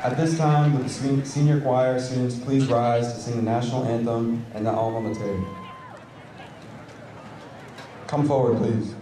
At this time, would the senior choir students please rise to sing the national anthem and the alma mater. Come forward, please.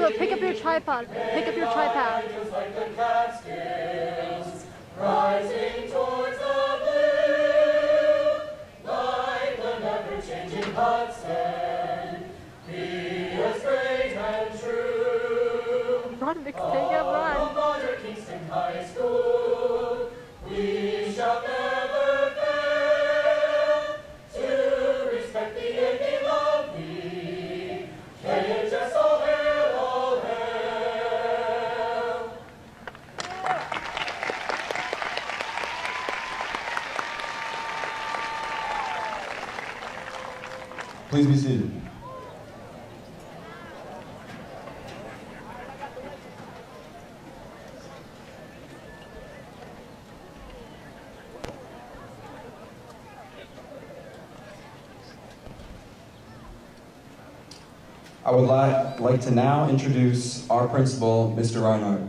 No, pick up your tripod. Pick up your tripod. Rising towards the blue, like the never-changing Hudson, be as great and true. Run, Nick, take it, run. Roger Kingston High School, we shall never fail to respect the and be lovely. KHS, all hail, all hail. Please be seated. I would like to now introduce our principal, Mr. Reinhardt.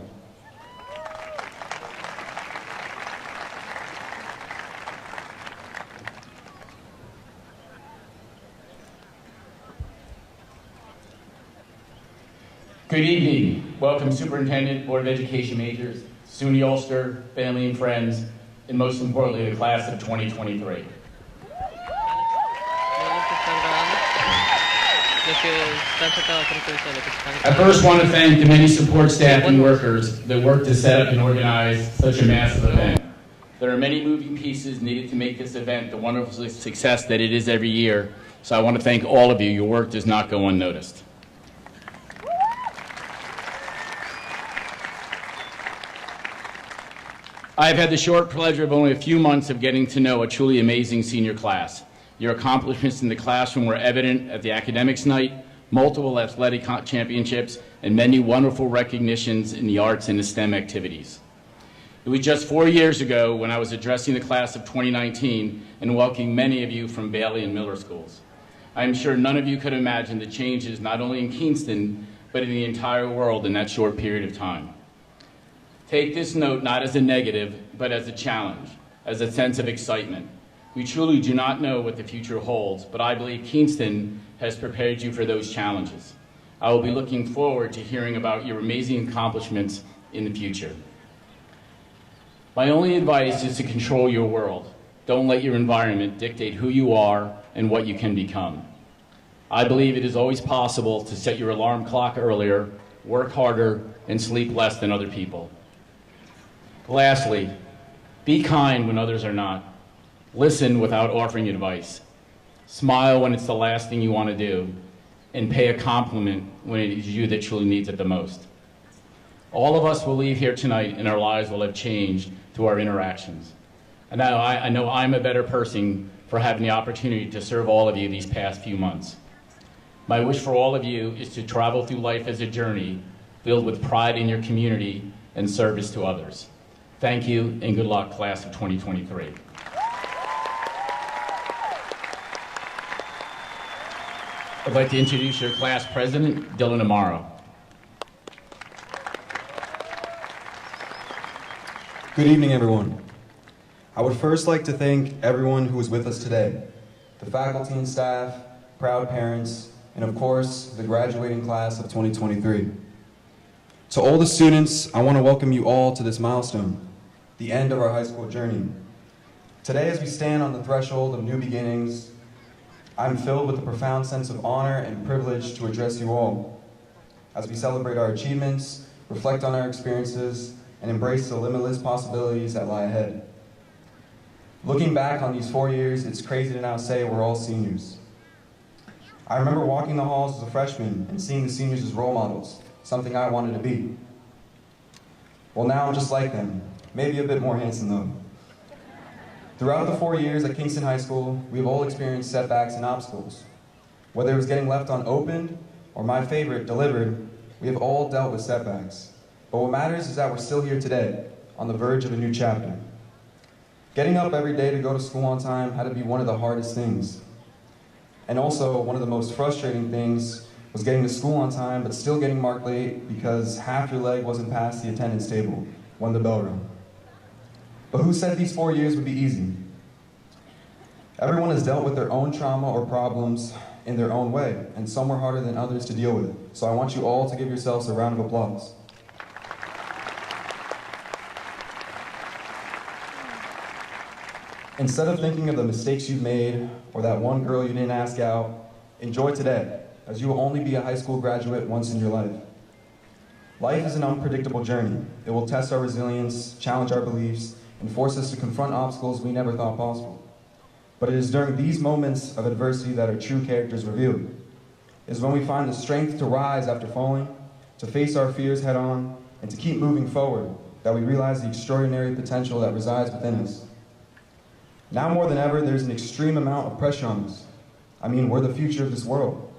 Good evening. Welcome, Superintendent, Board of Education majors, SUNY Ulster, family and friends, and most importantly, the class of 2023. I first want to thank the many support staff and workers that worked to set up and organize such a massive event. There are many moving pieces needed to make this event the wonderful success that it is every year, so I want to thank all of you. Your work does not go unnoticed. I have had the short pleasure of only a few months of getting to know a truly amazing senior class. Your accomplishments in the classroom were evident at the academics night, multiple athletic championships, and many wonderful recognitions in the arts and the STEM activities. It was just 4 years ago when I was addressing the class of 2019 and welcoming many of you from Bailey and Miller schools. I'm sure none of you could imagine the changes not only in Kingston, but in the entire world in that short period of time. Take this note not as a negative, but as a challenge, as a sense of excitement. We truly do not know what the future holds, but I believe Kingston has prepared you for those challenges. I will be looking forward to hearing about your amazing accomplishments in the future. My only advice is to control your world. Don't let your environment dictate who you are and what you can become. I believe it is always possible to set your alarm clock earlier, work harder, and sleep less than other people. Lastly, be kind when others are not. Listen without offering advice. Smile when it's the last thing you want to do, and pay a compliment when it is you that truly needs it the most. All of us will leave here tonight and our lives will have changed through our interactions. And now I know I'm a better person for having the opportunity to serve all of you these past few months. My wish for all of you is to travel through life as a journey filled with pride in your community and service to others. Thank you and good luck, class of 2023. I'd like to introduce your class president, Dylan Amaro. Good evening, everyone. I would first like to thank everyone who is with us today, the faculty and staff, proud parents, and of course, the graduating class of 2023. To all the students, I want to welcome you all to this milestone, the end of our high school journey. Today, as we stand on the threshold of new beginnings, I'm filled with a profound sense of honor and privilege to address you all as we celebrate our achievements, reflect on our experiences, and embrace the limitless possibilities that lie ahead. Looking back on these 4 years, it's crazy to now say we're all seniors. I remember walking the halls as a freshman and seeing the seniors as role models, something I wanted to be. Well, now I'm just like them, maybe a bit more handsome though. Throughout the 4 years at Kingston High School, we've all experienced setbacks and obstacles. Whether it was getting left unopened, or my favorite, delivered, we have all dealt with setbacks. But what matters is that we're still here today, on the verge of a new chapter. Getting up every day to go to school on time had to be one of the hardest things. And also, one of the most frustrating things was getting to school on time, but still getting marked late because half your leg wasn't past the attendance table when the bell rang. But who said these 4 years would be easy? Everyone has dealt with their own trauma or problems in their own way, and some were harder than others to deal with. So I want you all to give yourselves a round of applause. Instead of thinking of the mistakes you've made or that one girl you didn't ask out, enjoy today, as you will only be a high school graduate once in your life. Life is an unpredictable journey. It will test our resilience, challenge our beliefs, and force us to confront obstacles we never thought possible. But it is during these moments of adversity that our true character is revealed. It is when we find the strength to rise after falling, to face our fears head on, and to keep moving forward, that we realize the extraordinary potential that resides within us. Now more than ever, there's an extreme amount of pressure on us. I mean, we're the future of this world.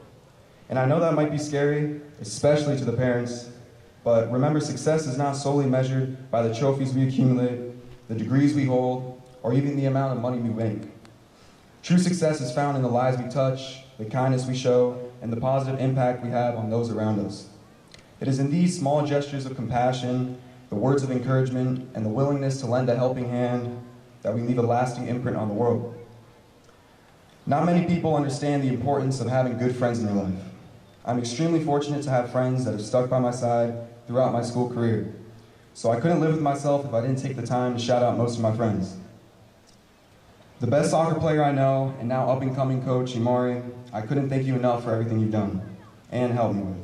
And I know that might be scary, especially to the parents, but remember, success is not solely measured by the trophies we accumulate, the degrees we hold, or even the amount of money we make. True success is found in the lives we touch, the kindness we show, and the positive impact we have on those around us. It is in these small gestures of compassion, the words of encouragement, and the willingness to lend a helping hand that we leave a lasting imprint on the world. Not many people understand the importance of having good friends in their life. I'm extremely fortunate to have friends that have stuck by my side throughout my school career. So I couldn't live with myself if I didn't take the time to shout out most of my friends. The best soccer player I know, and now up-and-coming coach, Imari, I couldn't thank you enough for everything you've done and helped me with.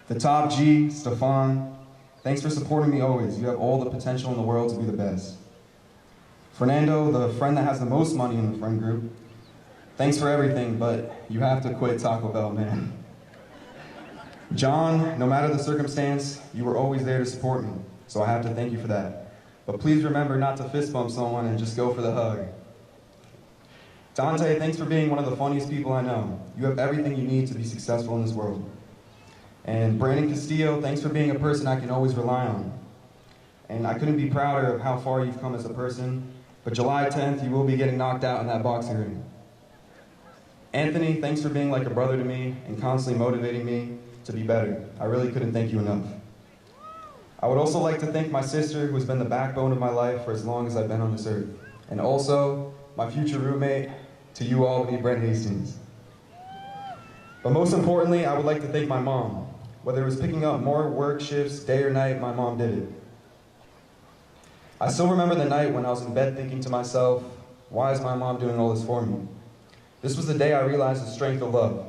The top G, Stefan, thanks for supporting me always. You have all the potential in the world to be the best. Fernando, the friend that has the most money in the friend group, thanks for everything, but you have to quit Taco Bell, man. John, no matter the circumstance, you were always there to support me, so I have to thank you for that. But please remember not to fist bump someone and just go for the hug. Dante, thanks for being one of the funniest people I know. You have everything you need to be successful in this world. And Brandon Castillo, thanks for being a person I can always rely on. And I couldn't be prouder of how far you've come as a person, but July 10th, you will be getting knocked out in that boxing ring. Anthony, thanks for being like a brother to me and constantly motivating me to be better. I really couldn't thank you enough. I would also like to thank my sister, who has been the backbone of my life for as long as I've been on this earth. And also, my future roommate, to you all, Brent Hastings. But most importantly, I would like to thank my mom. Whether it was picking up more work shifts, day or night, my mom did it. I still remember the night when I was in bed thinking to myself, why is my mom doing all this for me? This was the day I realized the strength of love.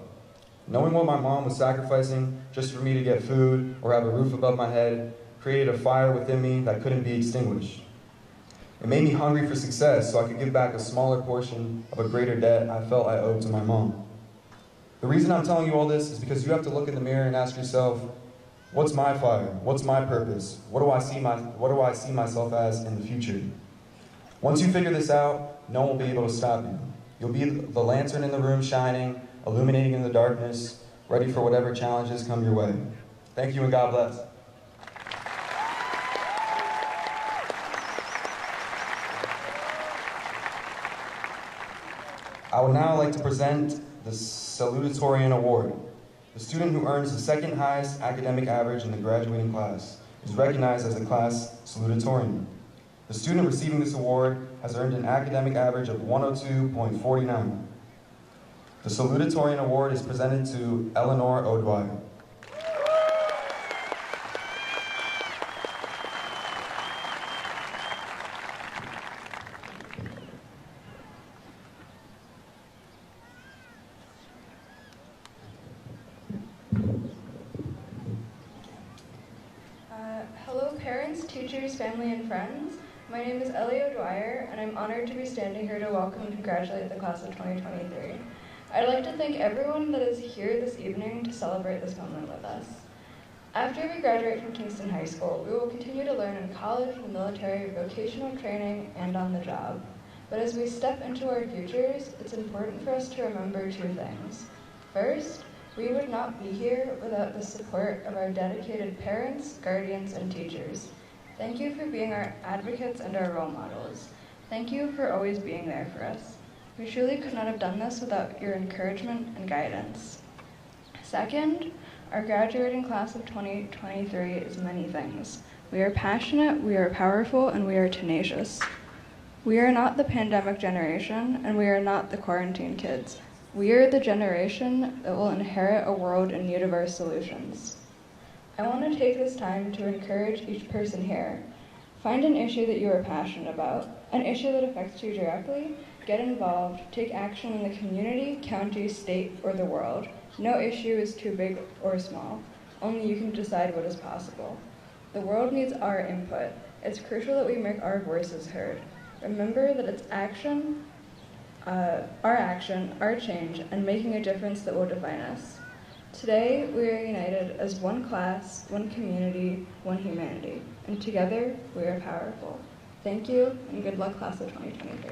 Knowing what my mom was sacrificing just for me to get food or have a roof above my head created a fire within me that couldn't be extinguished. It made me hungry for success so I could give back a smaller portion of a greater debt I felt I owed to my mom. The reason I'm telling you all this is because you have to look in the mirror and ask yourself, what's my fire? What's my purpose? What do I see myself as in the future? Once you figure this out, no one will be able to stop you. You'll be the lantern in the room shining, illuminating in the darkness, ready for whatever challenges come your way. Thank you and God bless. I would now like to present the Salutatorian Award. The student who earns the second highest academic average in the graduating class is recognized as the class Salutatorian. The student receiving this award has earned an academic average of 102.49. The Salutatorian Award is presented to Eleanor O'Dwyer. Hello parents, teachers, family, and friends. My name is Ellie O'Dwyer, and I'm honored to be standing here to welcome and congratulate the class of 2023. I'd like to thank everyone that is here this evening to celebrate this moment with us. After we graduate from Kingston High School, we will continue to learn in college, the military, vocational training, and on the job. But as we step into our futures, it's important for us to remember two things. First, we would not be here without the support of our dedicated parents, guardians, and teachers. Thank you for being our advocates and our role models. Thank you for always being there for us. We truly could not have done this without your encouragement and guidance. Second, our graduating class of 2023 is many things. We are passionate, we are powerful, and we are tenacious. We are not the pandemic generation, and we are not the quarantine kids. We are the generation that will inherit a world in need of our solutions. I want to take this time to encourage each person here. Find an issue that you are passionate about, an issue that affects you directly, get involved, take action in the community, county, state, or the world. No issue is too big or small. Only you can decide what is possible. The world needs our input. It's crucial that we make our voices heard. Remember that it's our change, and making a difference that will define us. Today, we are united as one class, one community, one humanity, and together, we are powerful. Thank you, and good luck, class of 2023.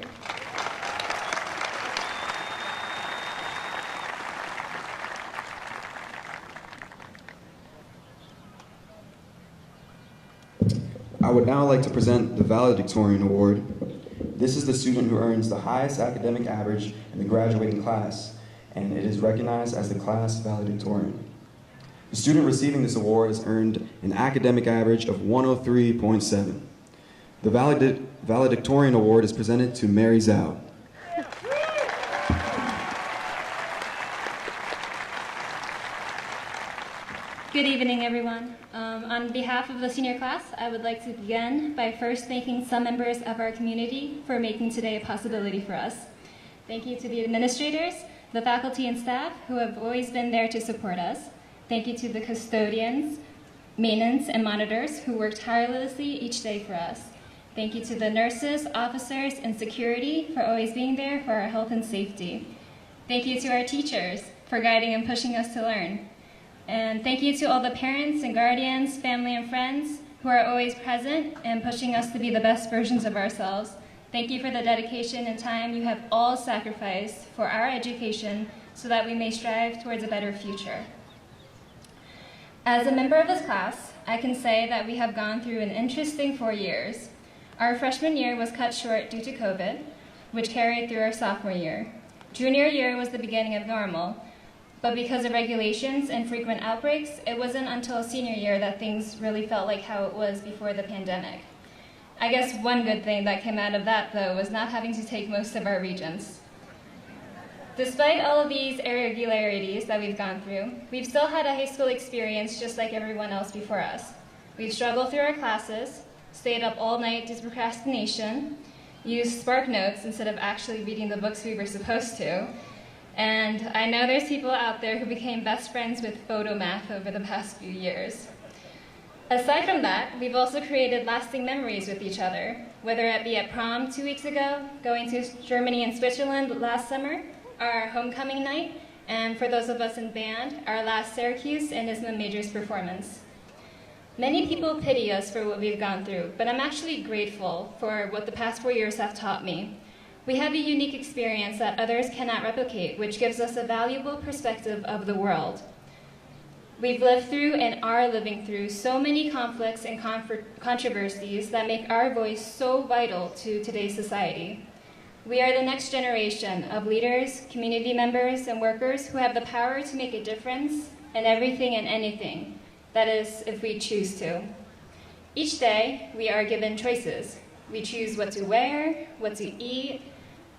I would now like to present the Valedictorian Award. This is the student who earns the highest academic average in the graduating class, and it is recognized as the class valedictorian. The student receiving this award has earned an academic average of 103.7. The Valedictorian Award is presented to Mary Zhao. Good evening, everyone. On behalf of the senior class, I would like to begin by first thanking some members of our community for making today a possibility for us. Thank you to the administrators, the faculty and staff who have always been there to support us. Thank you to the custodians, maintenance, and monitors who work tirelessly each day for us. Thank you to the nurses, officers, and security for always being there for our health and safety. Thank you to our teachers for guiding and pushing us to learn. And thank you to all the parents and guardians, family and friends who are always present and pushing us to be the best versions of ourselves. Thank you for the dedication and time you have all sacrificed for our education so that we may strive towards a better future. As a member of this class, I can say that we have gone through an interesting 4 years. Our freshman year was cut short due to COVID, which carried through our sophomore year. Junior year was the beginning of normal, but because of regulations and frequent outbreaks, it wasn't until senior year that things really felt like how it was before the pandemic. I guess one good thing that came out of that, though, was not having to take most of our regents. Despite all of these irregularities that we've gone through, we've still had a high school experience just like everyone else before us. We've struggled through our classes, stayed up all night due to procrastination, used Spark Notes instead of actually reading the books we were supposed to, and I know there's people out there who became best friends with photomath over the past few years. Aside from that, we've also created lasting memories with each other, whether it be at prom 2 weeks ago, going to Germany and Switzerland last summer, our homecoming night, and for those of us in band, our last Syracuse and ISMA Majors performance. Many people pity us for what we've gone through, but I'm actually grateful for what the past 4 years have taught me. We have a unique experience that others cannot replicate, which gives us a valuable perspective of the world. We've lived through and are living through so many conflicts and controversies that make our voice so vital to today's society. We are the next generation of leaders, community members, and workers who have the power to make a difference in everything and anything. That is, if we choose to. Each day, we are given choices. We choose what to wear, what to eat.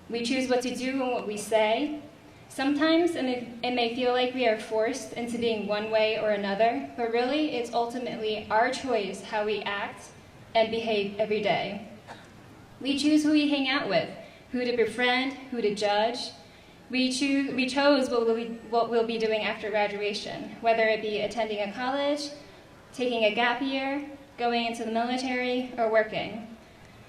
We choose what to do and what we say. Sometimes it may feel like we are forced into being one way or another, but really it's ultimately our choice how we act and behave every day. We choose who we hang out with, who to befriend, who to judge. We chose what we'll be doing after graduation, whether it be attending a college, taking a gap year, going into the military, or working.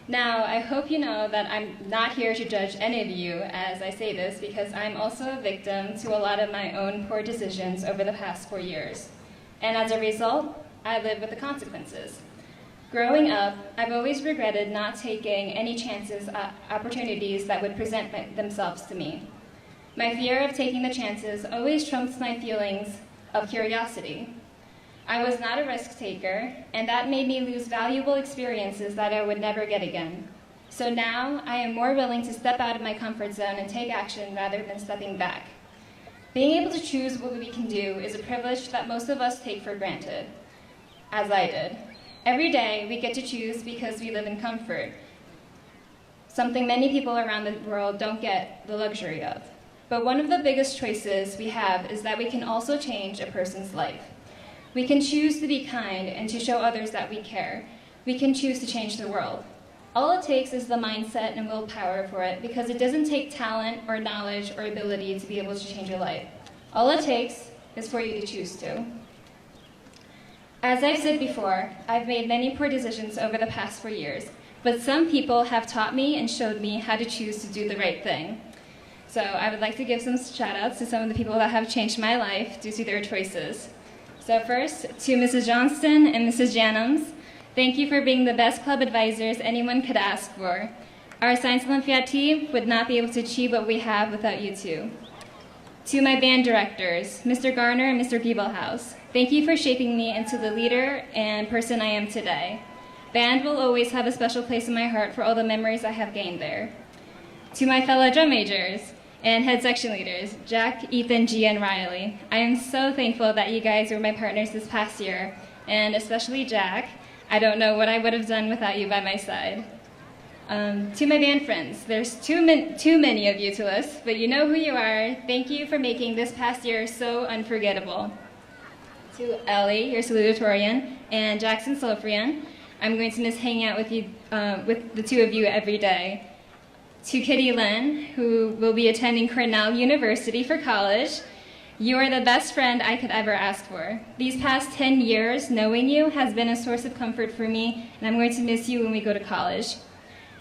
Now, I hope you know that I'm not here to judge any of you as I say this, because I'm also a victim to a lot of my own poor decisions over the past 4 years. And as a result, I live with the consequences. Growing up, I've always regretted not taking any chances at opportunities that would present themselves to me. My fear of taking the chances always trumps my feelings of curiosity. I was not a risk taker, and that made me lose valuable experiences that I would never get again. So now, I am more willing to step out of my comfort zone and take action rather than stepping back. Being able to choose what we can do is a privilege that most of us take for granted, as I did. Every day, we get to choose because we live in comfort, something many people around the world don't get the luxury of. But one of the biggest choices we have is that we can also change a person's life. We can choose to be kind and to show others that we care. We can choose to change the world. All it takes is the mindset and willpower for it, because it doesn't take talent or knowledge or ability to be able to change your life. All it takes is for you to choose to. As I've said before, I've made many poor decisions over the past 4 years, but some people have taught me and showed me how to choose to do the right thing. So I would like to give some shout outs to some of the people that have changed my life due to their choices. So first, to Mrs. Johnston and Mrs. Janums, thank you for being the best club advisors anyone could ask for. Our Science Olympiad team would not be able to achieve what we have without you two. To my band directors, Mr. Garner and Mr. Giebelhaus, thank you for shaping me into the leader and person I am today. Band will always have a special place in my heart for all the memories I have gained there. To my fellow drum majors and head section leaders, Jack, Ethan, G, and Riley, I am so thankful that you guys were my partners this past year, and especially Jack. I don't know what I would have done without you by my side. To my band friends, there's too many of you to list, but you know who you are. Thank you for making this past year so unforgettable. To Ellie, your salutatorian, and Jackson Solfrian, I'm going to miss hanging out with you, with the two of you every day. To Kitty Lynn, who will be attending Cornell University for college, you are the best friend I could ever ask for. These past 10 years, knowing you has been a source of comfort for me, and I'm going to miss you when we go to college.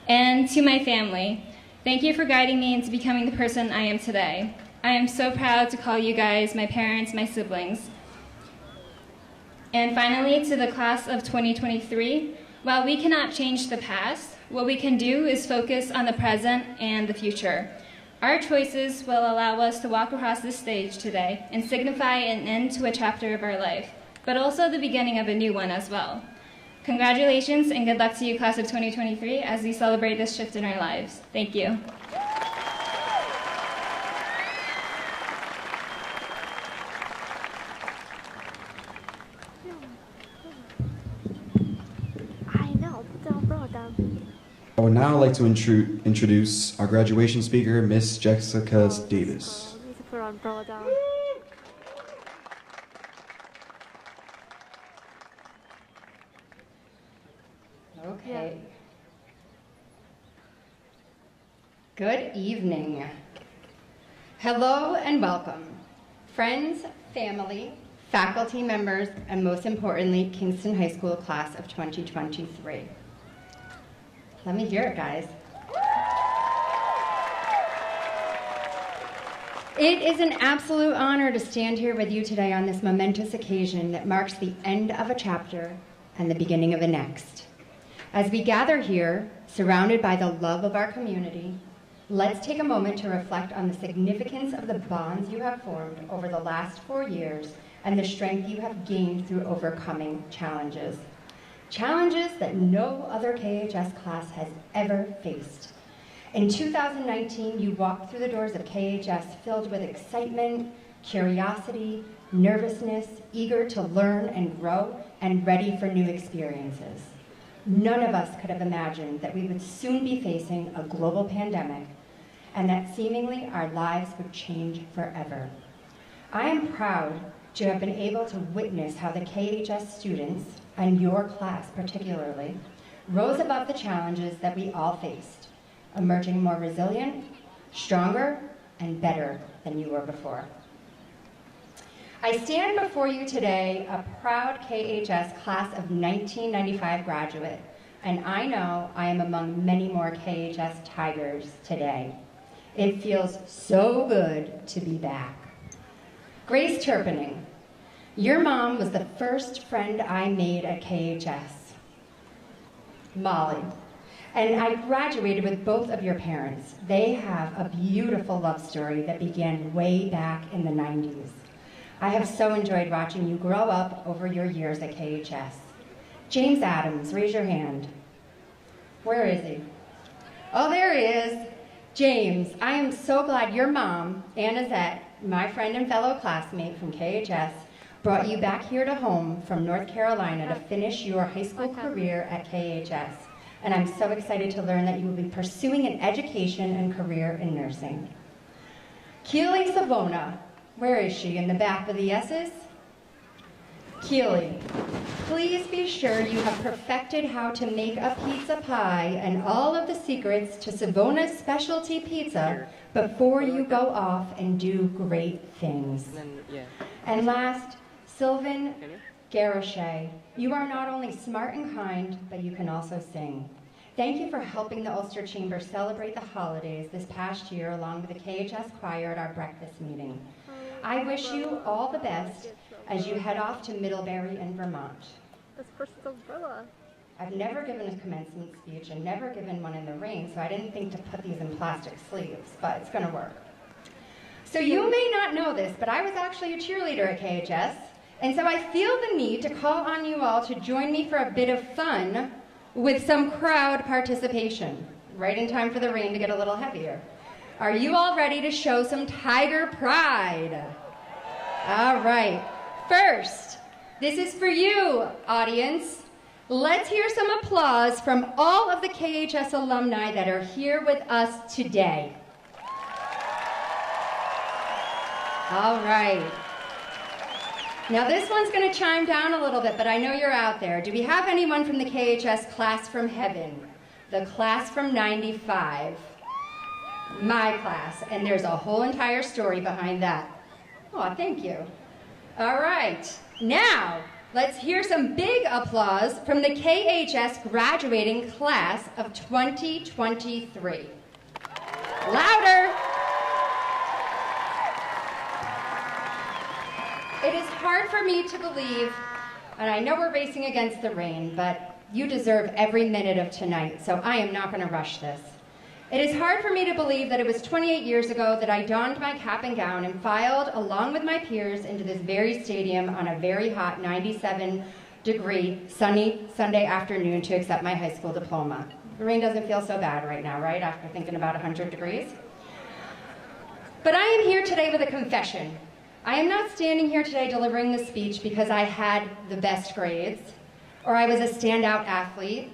And to my family, thank you for guiding me into becoming the person I am today. I am so proud to call you guys my parents, my siblings. And finally, to the class of 2023, while we cannot change the past, what we can do is focus on the present and the future. Our choices will allow us to walk across this stage today and signify an end to a chapter of our life, but also the beginning of a new one as well. Congratulations and good luck to you, class of 2023, as we celebrate this shift in our lives. Thank you. I know, put the umbrella down. I would now like to introduce our graduation speaker, Miss Jessica Davis. You need to put her umbrella down. Okay. Good evening. Hello and welcome, friends, family, faculty members, and most importantly, Kingston High School class of 2023. Let me hear it, guys. It is an absolute honor to stand here with you today on this momentous occasion that marks the end of a chapter and the beginning of a next. As we gather here, surrounded by the love of our community, let's take a moment to reflect on the significance of the bonds you have formed over the last 4 years and the strength you have gained through overcoming challenges. Challenges that no other KHS class has ever faced. In 2019, you walked through the doors of KHS filled with excitement, curiosity, nervousness, eager to learn and grow, and ready for new experiences. None of us could have imagined that we would soon be facing a global pandemic and that seemingly our lives would change forever. I am proud to have been able to witness how the KHS students, and your class particularly, rose above the challenges that we all faced, emerging more resilient, stronger, and better than you were before. I stand before you today a proud KHS class of 1995 graduate, and I know I am among many more KHS Tigers today. It feels so good to be back. Grace Turpinning, your mom was the first friend I made at KHS. Molly, and I graduated with both of your parents. They have a beautiful love story that began way back in the 90s. I have so enjoyed watching you grow up over your years at KHS. James Adams, raise your hand. Where is he? Oh, there he is. James, I am so glad your mom, Annazette, my friend and fellow classmate from KHS, brought you back here to home from North Carolina to finish your high school career at KHS. And I'm so excited to learn that you will be pursuing an education and career in nursing. Keely Savona, where is she? In the back with the S's? Keely, please be sure you have perfected how to make a pizza pie and all of the secrets to Savona's specialty pizza before you go off and do great things. And last, Sylvan Garochet, you are not only smart and kind, but you can also sing. Thank you for helping the Ulster Chamber celebrate the holidays this past year along with the KHS choir at our breakfast meeting. I wish you all the best as you head off to Middlebury in Vermont. This person's umbrella. I've never given a commencement speech and never given one in the rain, so I didn't think to put these in plastic sleeves, but it's gonna work. So you may not know this, but I was actually a cheerleader at KHS, and so I feel the need to call on you all to join me for a bit of fun with some crowd participation, right in time for the rain to get a little heavier. Are you all ready to show some Tiger pride? All right. First, this is for you, audience. Let's hear some applause from all of the KHS alumni that are here with us today. All right. Now this one's going to chime down a little bit, but I know you're out there. Do we have anyone from the KHS class from heaven? The class from 95. My class, and there's a whole entire story behind that. Oh, thank you. All right, now let's hear some big applause from the KHS graduating class of 2023. Louder. It is hard for me to believe, and I know we're racing against the rain, but you deserve every minute of tonight, so I am not going to rush this. It is hard for me to believe that it was 28 years ago that I donned my cap and gown and filed along with my peers into this very stadium on a very hot 97-degree sunny Sunday afternoon to accept my high school diploma. The rain doesn't feel so bad right now, right, after thinking about 100 degrees? But I am here today with a confession. I am not standing here today delivering this speech because I had the best grades, or I was a standout athlete,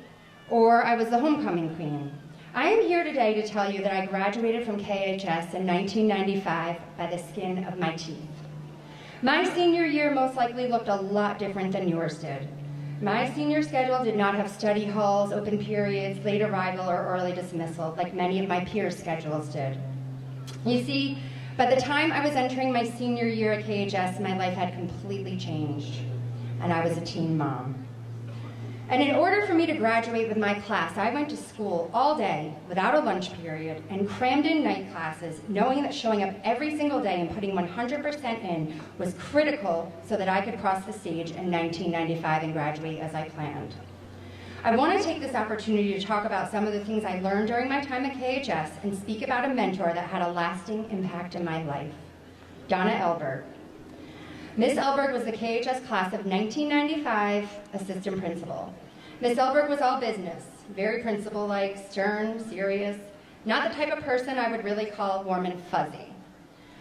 or I was the homecoming queen. I am here today to tell you that I graduated from KHS in 1995 by the skin of my teeth. My senior year most likely looked a lot different than yours did. My senior schedule did not have study halls, open periods, late arrival, or early dismissal like many of my peers' schedules did. You see, by the time I was entering my senior year at KHS, my life had completely changed, and I was a teen mom. And in order for me to graduate with my class, I went to school all day without a lunch period and crammed in night classes, knowing that showing up every single day and putting 100% in was critical so that I could cross the stage in 1995 and graduate as I planned. I want to take this opportunity to talk about some of the things I learned during my time at KHS and speak about a mentor that had a lasting impact in my life, Donna Elberg. Miss Elberg was the KHS class of 1995 assistant principal. Miss Elberg was all business, very principal-like, stern, serious, not the type of person I would really call warm and fuzzy.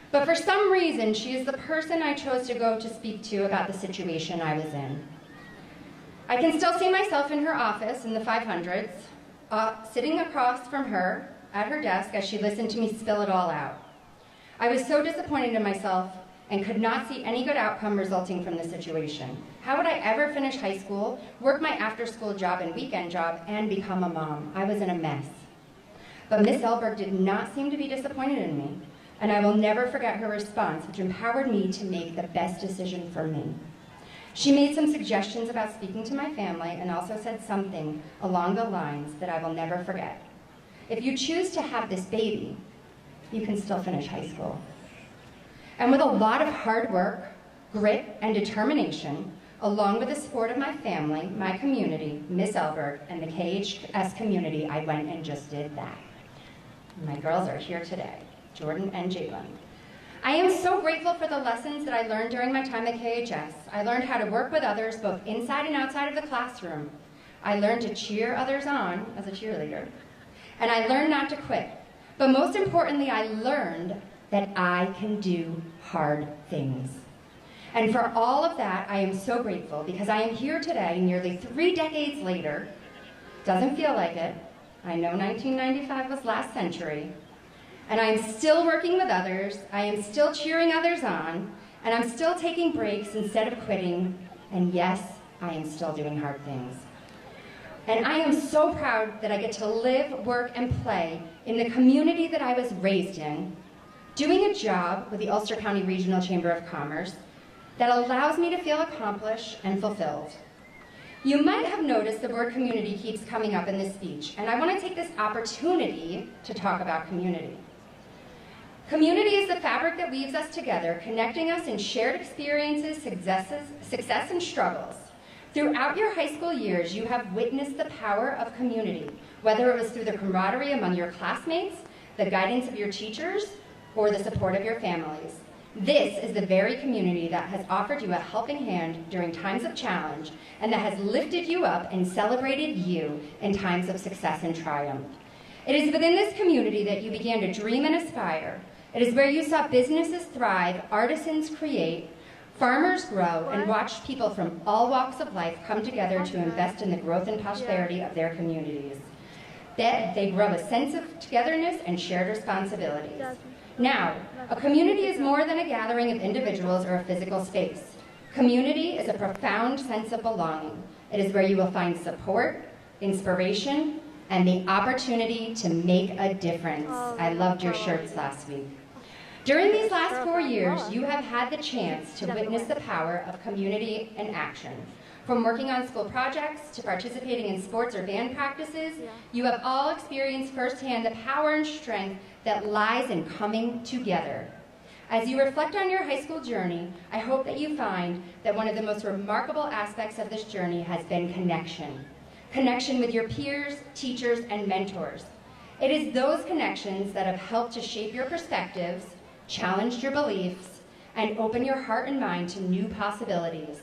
But for some reason, she is the person I chose to go to speak to about the situation I was in. I can still see myself in her office in the 500s, sitting across from her at her desk as she listened to me spill it all out. I was so disappointed in myself and could not see any good outcome resulting from the situation. How would I ever finish high school, work my after-school job and weekend job, and become a mom? I was in a mess. But Miss Elberg did not seem to be disappointed in me, and I will never forget her response, which empowered me to make the best decision for me. She made some suggestions about speaking to my family and also said something along the lines that I will never forget. If you choose to have this baby, you can still finish high school. And with a lot of hard work, grit, and determination, along with the support of my family, my community, Miss Elberg, and the KHS community, I went and just did that. My girls are here today, Jordan and Jalen. I am so grateful for the lessons that I learned during my time at KHS. I learned how to work with others both inside and outside of the classroom. I learned to cheer others on as a cheerleader. And I learned not to quit. But most importantly, I learned that I can do hard things. And for all of that, I am so grateful because I am here today, nearly 3 decades later. Doesn't feel like it. I know 1995 was last century. And I am still working with others, I am still cheering others on, and I'm still taking breaks instead of quitting, and yes, I am still doing hard things. And I am so proud that I get to live, work, and play in the community that I was raised in, doing a job with the Ulster County Regional Chamber of Commerce that allows me to feel accomplished and fulfilled. You might have noticed the word community keeps coming up in this speech, and I want to take this opportunity to talk about community. Community is the fabric that weaves us together, connecting us in shared experiences, success, and struggles. Throughout your high school years, you have witnessed the power of community, whether it was through the camaraderie among your classmates, the guidance of your teachers, or the support of your families. This is the very community that has offered you a helping hand during times of challenge and that has lifted you up and celebrated you in times of success and triumph. It is within this community that you began to dream and aspire. It is where you saw businesses thrive, artisans create, farmers grow, and watched people from all walks of life come together to invest in the growth and prosperity of their communities. That they grow a sense of togetherness and shared responsibilities. Now, a community is more than a gathering of individuals or a physical space. Community is a profound sense of belonging. It is where you will find support, inspiration, and the opportunity to make a difference. I loved your shirts last week. During these last 4 years, you have had the chance to witness the power of community in action. From working on school projects to participating in sports or band practices, you have all experienced firsthand the power and strength that lies in coming together. As you reflect on your high school journey, I hope that you find that one of the most remarkable aspects of this journey has been connection. Connection with your peers, teachers, and mentors. It is those connections that have helped to shape your perspectives, challenged your beliefs, and open your heart and mind to new possibilities.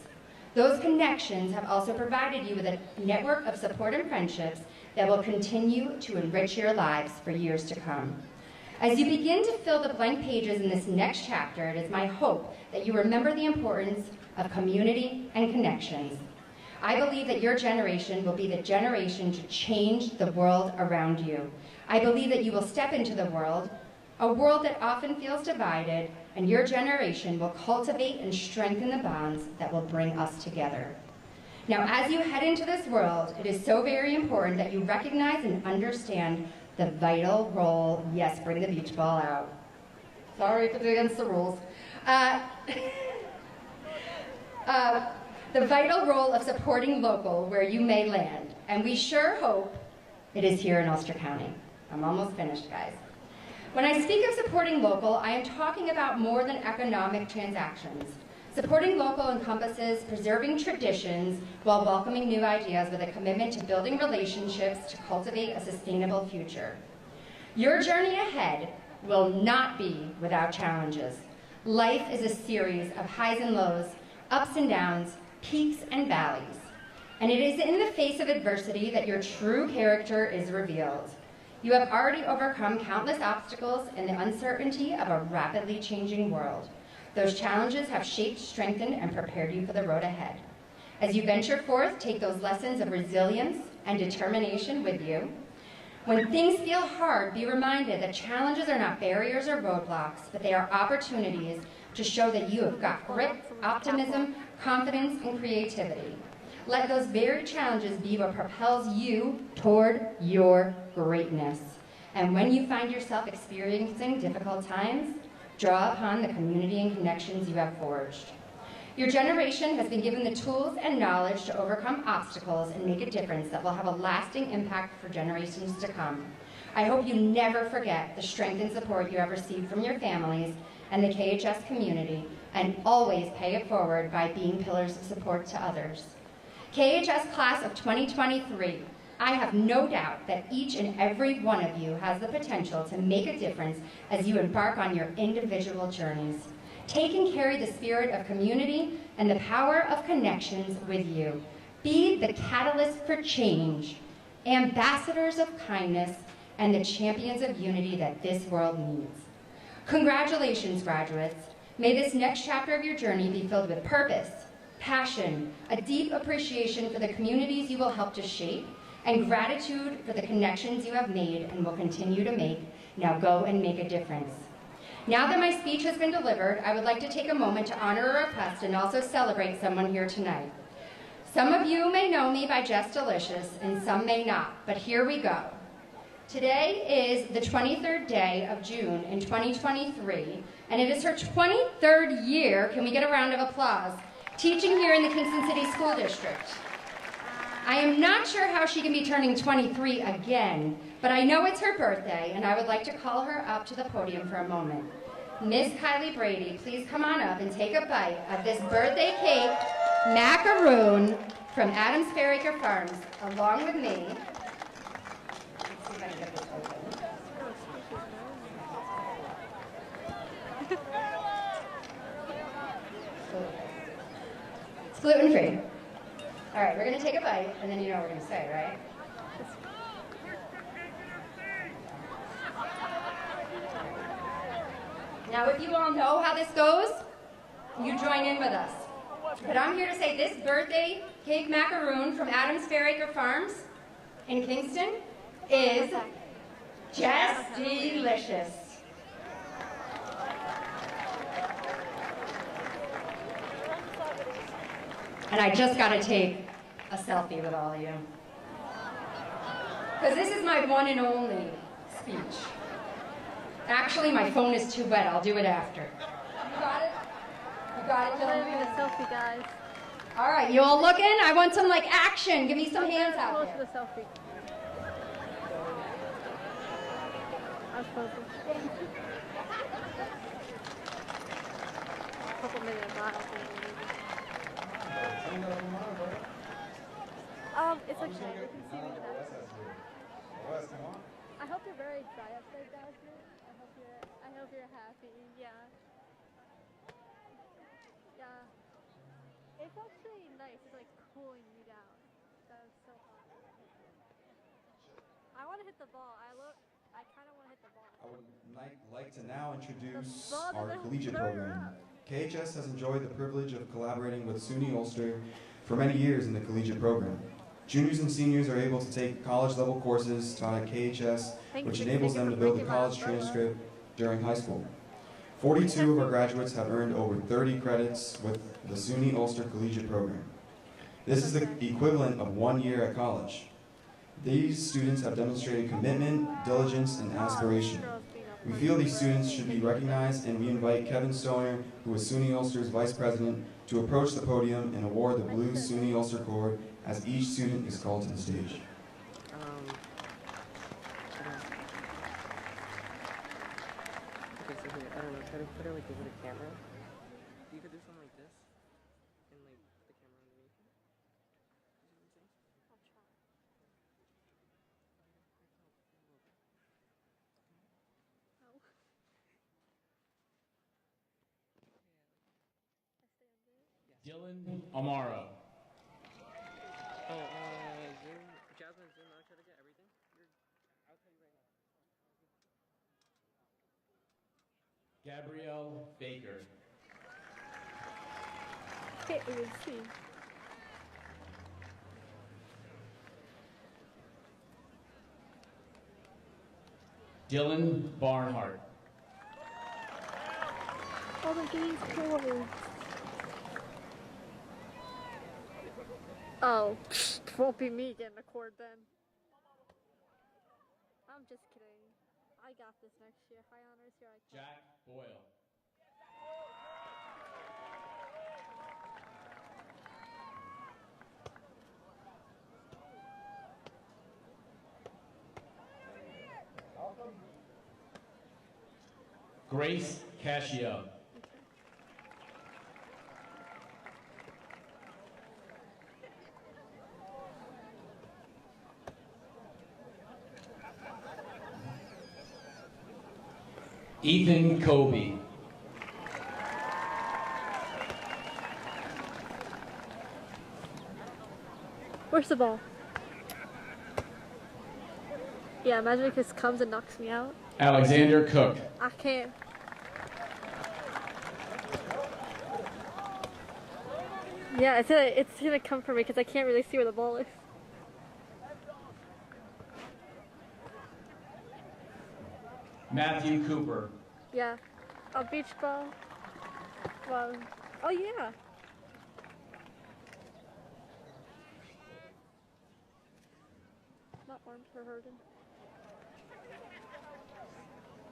Those connections have also provided you with a network of support and friendships that will continue to enrich your lives for years to come. As you begin to fill the blank pages in this next chapter, it is my hope that you remember the importance of community and connections. I believe that your generation will be the generation to change the world around you. I believe that you will step into the world, a world that often feels divided, and your generation will cultivate and strengthen the bonds that will bring us together. Now, as you head into this world, it is so very important that you recognize and understand the vital role, yes, bring the beach ball out. Sorry if it's against the rules. The vital role of supporting local where you may land. And we sure hope it is here in Ulster County. I'm almost finished, guys. When I speak of supporting local, I am talking about more than economic transactions. Supporting local encompasses preserving traditions while welcoming new ideas with a commitment to building relationships to cultivate a sustainable future. Your journey ahead will not be without challenges. Life is a series of highs and lows, ups and downs, peaks and valleys. And it is in the face of adversity that your true character is revealed. You have already overcome countless obstacles in the uncertainty of a rapidly changing world. Those challenges have shaped, strengthened, and prepared you for the road ahead. As you venture forth, take those lessons of resilience and determination with you. When things feel hard, be reminded that challenges are not barriers or roadblocks, but they are opportunities to show that you have got grit, optimism, confidence, and creativity. Let those very challenges be what propels you toward your greatness. And when you find yourself experiencing difficult times, draw upon the community and connections you have forged. Your generation has been given the tools and knowledge to overcome obstacles and make a difference that will have a lasting impact for generations to come. I hope you never forget the strength and support you have received from your families and the KHS community, and always pay it forward by being pillars of support to others. KHS Class of 2023, I have no doubt that each and every one of you has the potential to make a difference as you embark on your individual journeys. Take and carry the spirit of community and the power of connections with you. Be the catalyst for change, ambassadors of kindness, and the champions of unity that this world needs. Congratulations, graduates. May this next chapter of your journey be filled with purpose, passion, a deep appreciation for the communities you will help to shape, and gratitude for the connections you have made and will continue to make. Now go and make a difference. Now that my speech has been delivered, I would like to take a moment to honor a request and also celebrate someone here tonight. Some of you may know me by Jess Delicious, and some may not, but here we go. Today is the 23rd day of June in 2023, and it is her 23rd year, can we get a round of applause, teaching here in the Kingston City School District. I am not sure how she can be turning 23 again, but I know it's her birthday, and I would like to call her up to the podium for a moment. Miss Kylie Brady, please come on up and take a bite of this birthday cake macaroon from Adams Fairacre Farms, along with me. Let's see if I can get this open. It's gluten-free. All right, we're going to take a bite, and then you know what we're going to say, right? Now, if you all know how this goes, you join in with us. But I'm here to say this birthday cake macaroon from Adams Fairacre Farms in Kingston is just delicious. And I just got to take a selfie with all of you. Because this is my one and only speech. Actually, my phone is too wet. I'll do it after. You got it? You got it, Dylan? A selfie, guys. All right, you all looking? I want some, like, action. Give me some hands out Close there. to the selfie. I was close. A couple minutes miles. It's okay. You can see me now. I hope you're very dry up there, Jasmine. I hope you're happy. Yeah. Yeah. It's actually nice. It's like cooling me down. That was so hot. I want to hit the ball. I I kind of want to hit the ball. I would like to now introduce The ball our doesn't collegiate turn program. around. KHS has enjoyed the privilege of collaborating with SUNY Ulster for many years in the collegiate program. Juniors and seniors are able to take college-level courses taught at KHS, which enables them to build a college transcript during high school. 42 of our graduates have earned over 30 credits with the SUNY Ulster Collegiate Program. This is the equivalent of 1 year at college. These students have demonstrated commitment, diligence, and aspiration. We feel these students should be recognized, and we invite Kevin Stoner, who is SUNY Ulster's Vice President, to approach the podium and award the blue SUNY Ulster cord as each student is called to the stage. Okay, so here, I don't know, try to put it like over the camera. You could do something like this, and like the camera underneath it. You see what I'm saying? I'll try. No. I stay on this. Dylan Amaro. Oh, zoom, Jasmine, zoom out, try to get everything. I'll tell you right now. Gabrielle Baker. Can't even see. Dylan Barnhart. Oh, the game's closed. Oh, it won't be me getting the cord then. I'm just kidding. I got this next year. High honors, here I come. Jack Boyle. Grace Cascio. Ethan Kobe. Where's the ball? Yeah, imagine if this comes and knocks me out. Alexander Cook. I can't. Yeah, it's gonna come for me because I can't really see where the ball is. Matthew Cooper. Yeah, a beach ball. Well, oh yeah. My arms are hurting.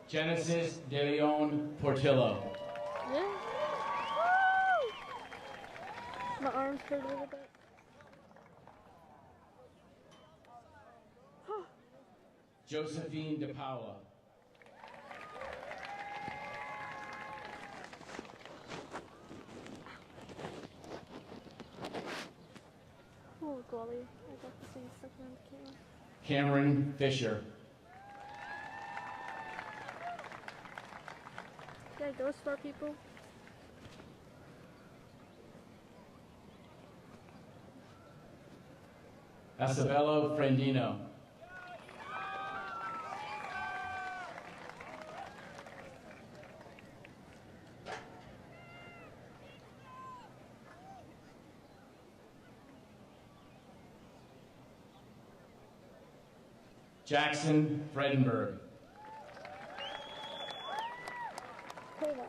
Genesis De Leon Portillo. Yeah. Woo! My arms hurt a little bit. Josephine De Paula. Oh, golly. I got the same stuff on the camera. Cameron Fisher. Yeah, those four people. Acebello Frendino. Jackson Fredenberg. Hold on.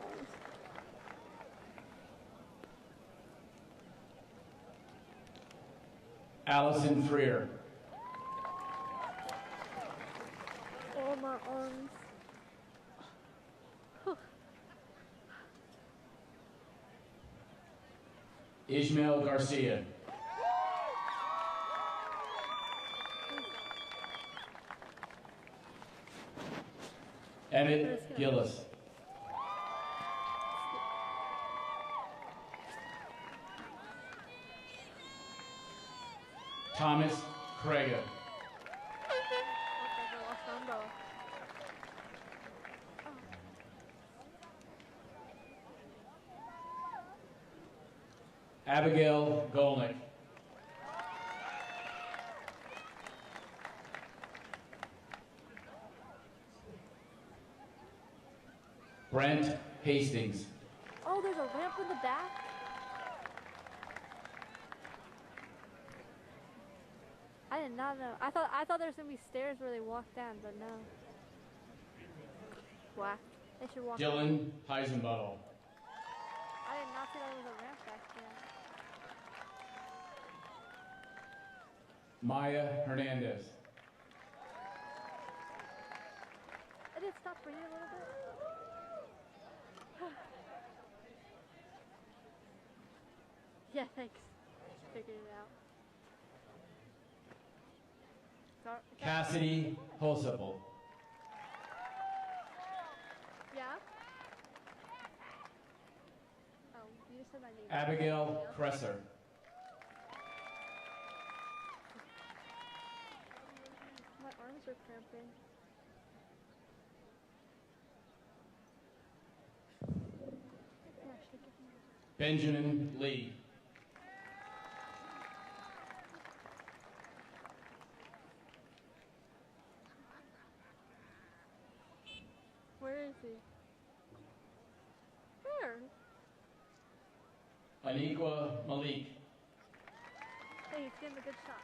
Allison Freer. Oh, my arms. Ishmael Garcia. Emmett Gillis. Thomas Krega. I lost my umbrella. Abigail Golnick. Brent Hastings. Oh, there's a ramp in the back? I did not know. I thought there was gonna be stairs where they walk down, but no. Wow. They should walk down. Dylan Heisenbuttle. I did not see there was a ramp back there. Maya Hernandez. I did stop for you a little bit. Yeah, thanks. Figured it out. Cassidy Holsipple. Yeah? Oh, you just said my name. Abigail Cresser. My arms are cramping. Yeah, shake it. Benjamin Lee. Where is he? Where? Aniqua Malik. Hey, he's getting a good shot.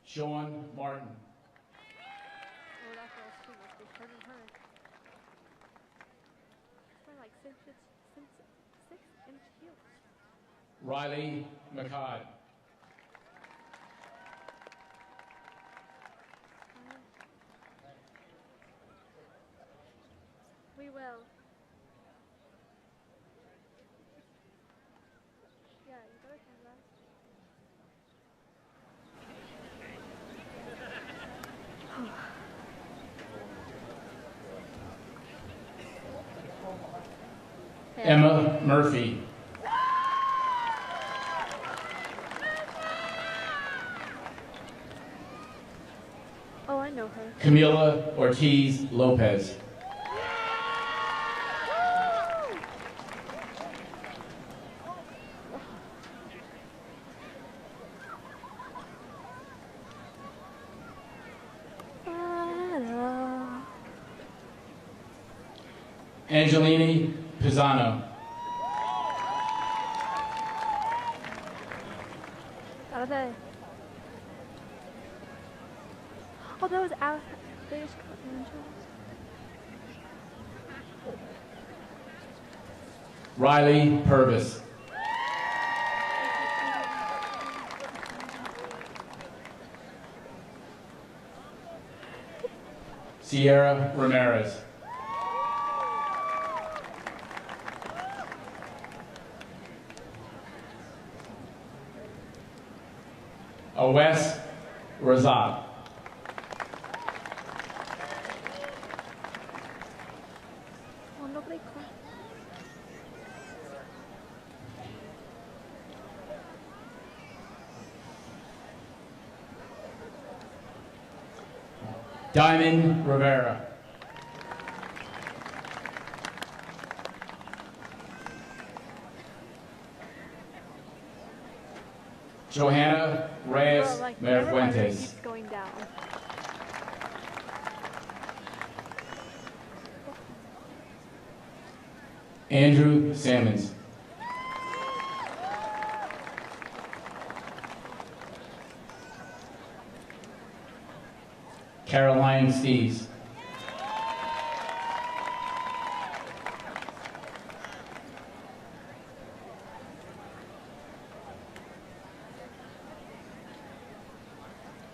Sean Martin. Oh, that girl's shoe must be hurting her. She's wearing like 6-inch heels. Riley McCod. We will. Yeah, you better come back. Emma Murphy. Oh, I know her. Camila Ortiz Lopez. Angelini Pisano. How are they? Oh, that was out. They just cut angels. Riley Purvis. Sierra Ramirez. Awes Razak. Oh, nobody clapped. Diamond Rivera. Johanna Reyes Bro, like, everyone Merfuentes. keeps going down. Andrew Sammons. Caroline Steves.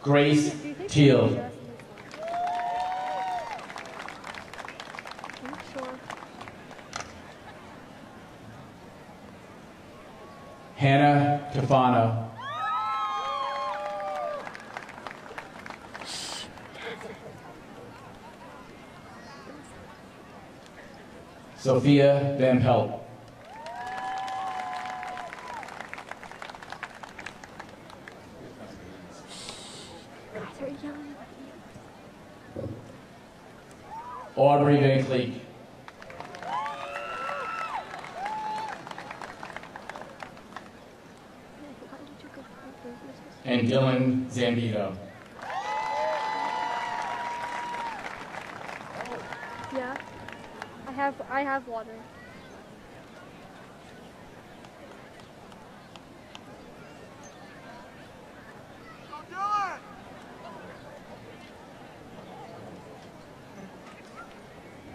Grace Do you think Teal. she's dressed in this one? I'm not sure. Hannah Tofano. Sophia Van Pelt. Guys are yelling at you. Aubrey Van Cleek. Why did you go for business? And Dylan Zambito. have water.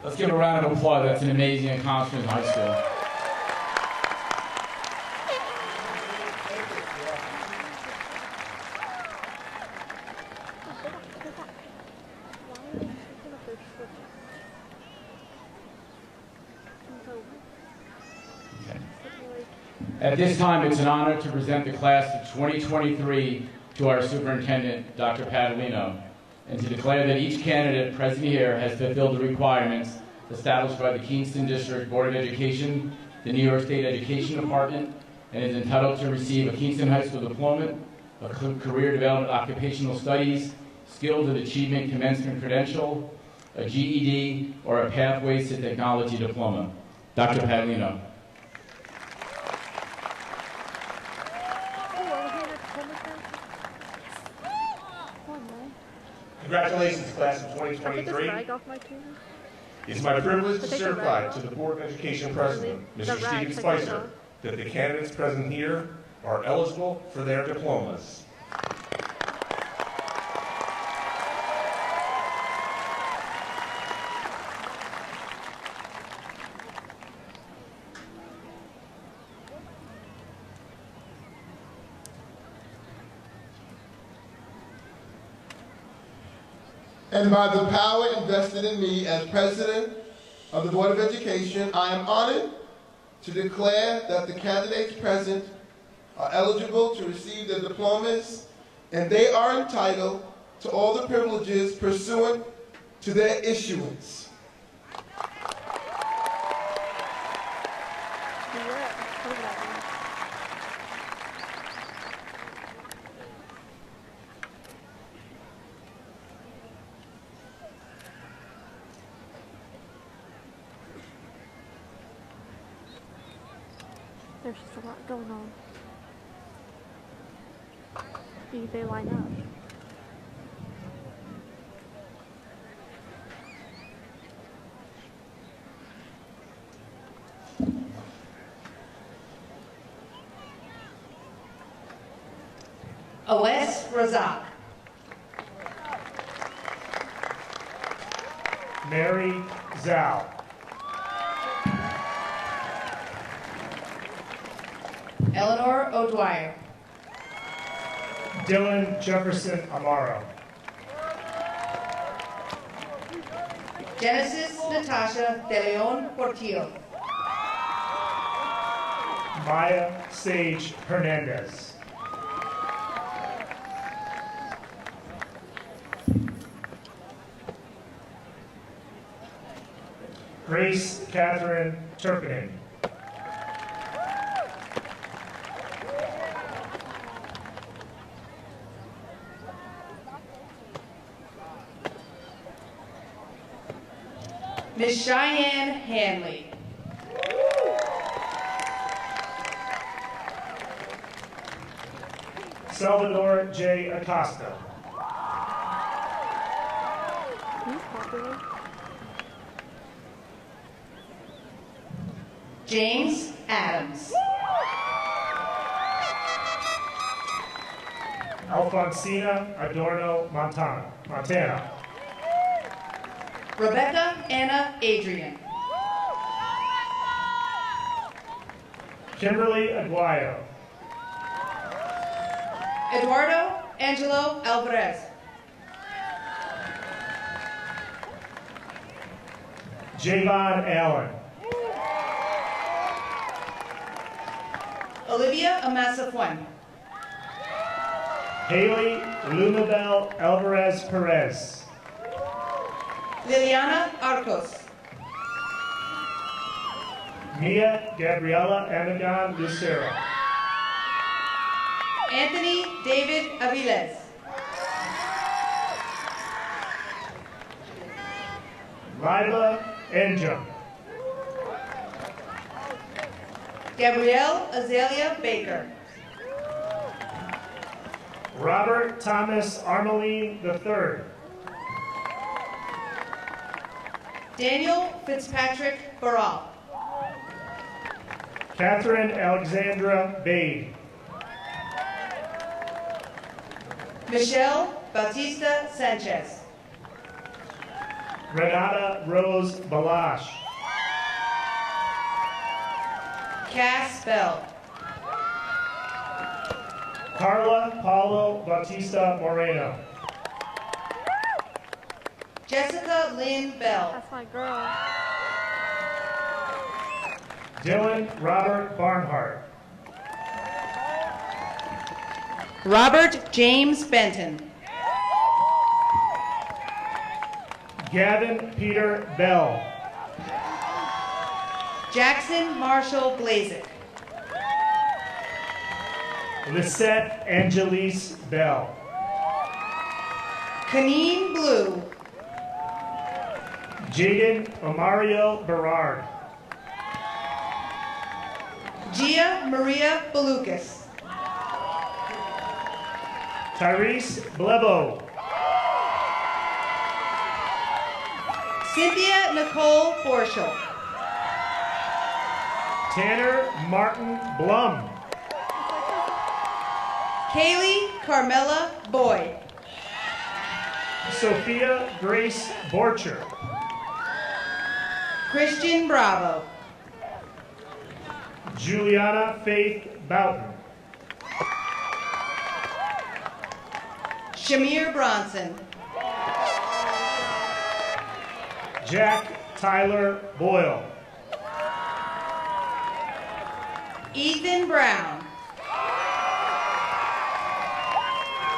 Let's give a round of applause. That's an amazing accomplishment in high school. At this time, it's an honor to present the class of 2023 to our superintendent, Dr. Padalino, and to declare that each candidate present here has fulfilled the requirements established by the Kingston District Board of Education, the New York State Education Department, and is entitled to receive a Kingston High School diploma, a career development occupational studies, skills and achievement commencement credential, a GED, or a Pathways to Technology diploma. Dr. Padalino. Congratulations, class of 2023. It's my privilege to certify to the Board of Education President, Mr. Stephen Spicer, that the candidates present here are eligible for their diplomas. And by the power invested in me as President of the Board of Education, I am honored to declare that the candidates present are eligible to receive their diplomas, and they are entitled to all the privileges pursuant to their issuance. There's just a lot going on. They line up. Awais Razak. Mary Zhao. Eleanor O'Dwyer. Dylan Jefferson Amaro. Genesis Natasha De Leon Portillo. Maya Sage Hernandez. Grace Catherine Turpinin. Miss Cheyenne Hanley. Salvador J. Acosta. He's popular. James Adams. Alfonsina Adorno Montana. Rebecca Anna Adrian. Kimberly Aguayo. Eduardo Angelo Alvarez. Javon Allen. Olivia Amasa Fuen. Haley Lunabel Alvarez Perez. Liliana Arcos. Mia Gabriela Anagon Lucero. Anthony David Aviles. Lila Enjum. Gabrielle Azalea Baker. Robert Thomas Armeline III. Daniel Fitzpatrick Baral. Catherine Alexandra Bade. Michelle Bautista Sanchez. Renata Rose Balash. Cass Bell. Carla Paulo Bautista Moreno. Jessica Lynn Bell. That's my girl. Dylan Robert Barnhart. Robert James Benton. Gavin Peter Bell. Jackson Marshall Blazik. Lisette Angelise Bell. Kaneen Blue. Jaden Omario Berard. Gia Maria Balukas. Tyrese Blebo. Cynthia Nicole Borschel. Tanner Martin Blum. Kaylee Carmela Boyd. Sophia Grace Borcher. Christian Bravo. Juliana Faith Boughton. Shamir Bronson. Jack Tyler Boyle. Ethan Brown.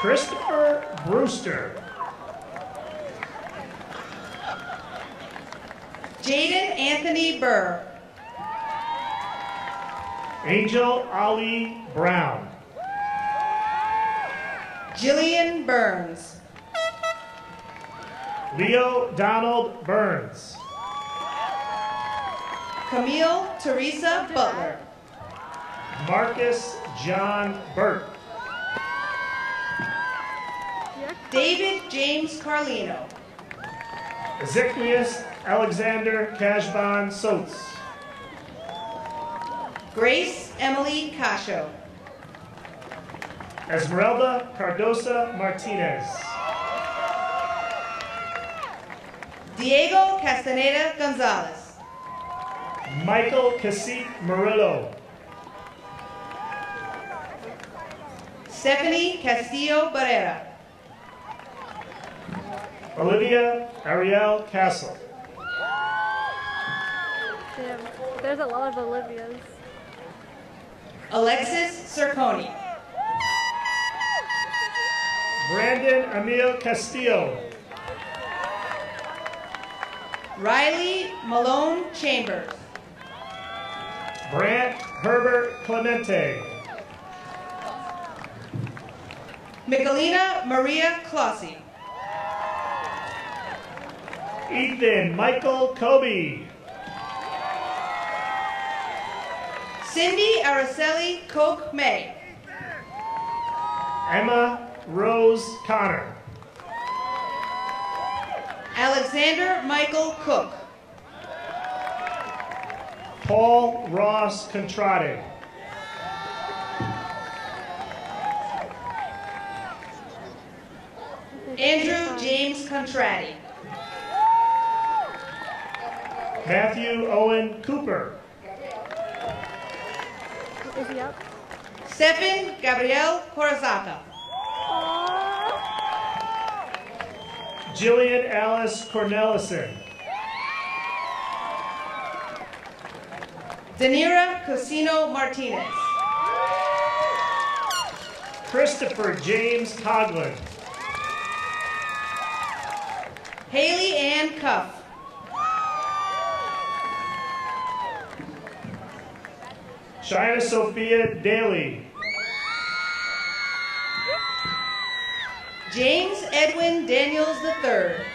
Christopher Brewster. Jaden Anthony Burr. Angel Ali Brown. Jillian Burns. Leo Donald Burns. Camille Teresa Butler. Marcus John Burke. David James Carlino. Ezekias Alexander Kashban Sotes. Grace Emily Cascio. Esmeralda Cardosa Martinez. Diego Castaneda Gonzalez. Michael Cacique Murillo. Stephanie Castillo Barrera. Olivia Ariel Castle. Damn, there's a lot of Olivias. Alexis Cerconi. Brandon Emil Castillo. Riley Malone Chambers. Brant Herbert Clemente. Michelina Maria Clossie. Ethan Michael Kobe. Cindy Araceli Koch May. Emma Rose Connor. Alexander Michael Cook. Paul Ross Contrade. Andrew James Contrati. Matthew Owen Cooper. Is he up? Stephen Gabriel Corazaca. Jillian Alice Cornelison. Danira Cosino Martinez. Christopher James Coughlin. Haley Ann Cuff. Shia Sophia Daly. James Edwin Daniels III.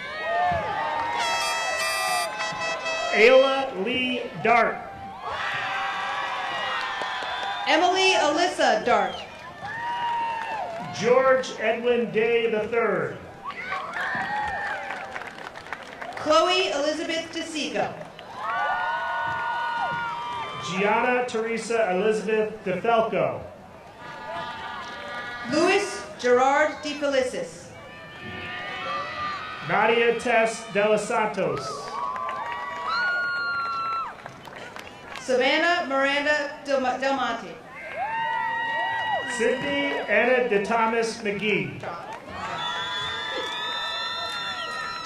Ayla Lee Dart. Emily Alyssa Dart. George Edwin Day III. Chloe Elizabeth DeSico. Gianna Teresa Elizabeth DeFalco. Luis Gerard De Felicis. Nadia Tess De Los Santos. Savannah Miranda Del Monte. Cindy Anna De Thomas McGee.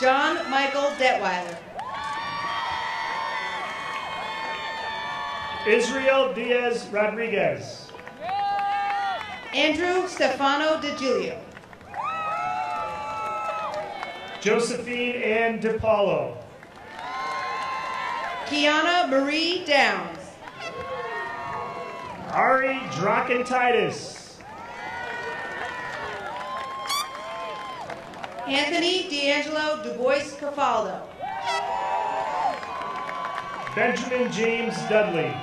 John Michael Detweiler. Israel Diaz Rodriguez. Andrew Stefano De Giulio. Josephine Ann DePaulo. Kiana Marie Downs. Ari Drakentitis. Anthony D'Angelo DuBois Cafaldo. Benjamin James Dudley.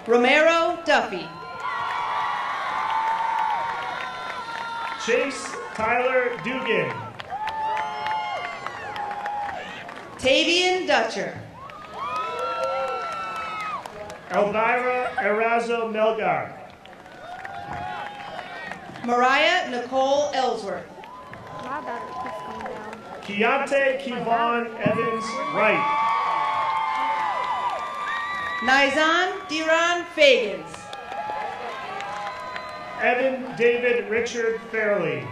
Romero Duffy. Chase Tyler Dugan. Tavian Dutcher. Elvira Erazo Melgar. Mariah Nicole Ellsworth. My battery keeps going down. Keontae Kevon Evans Wright. Nizan Diron Fagans. Evan David Richard Fairley.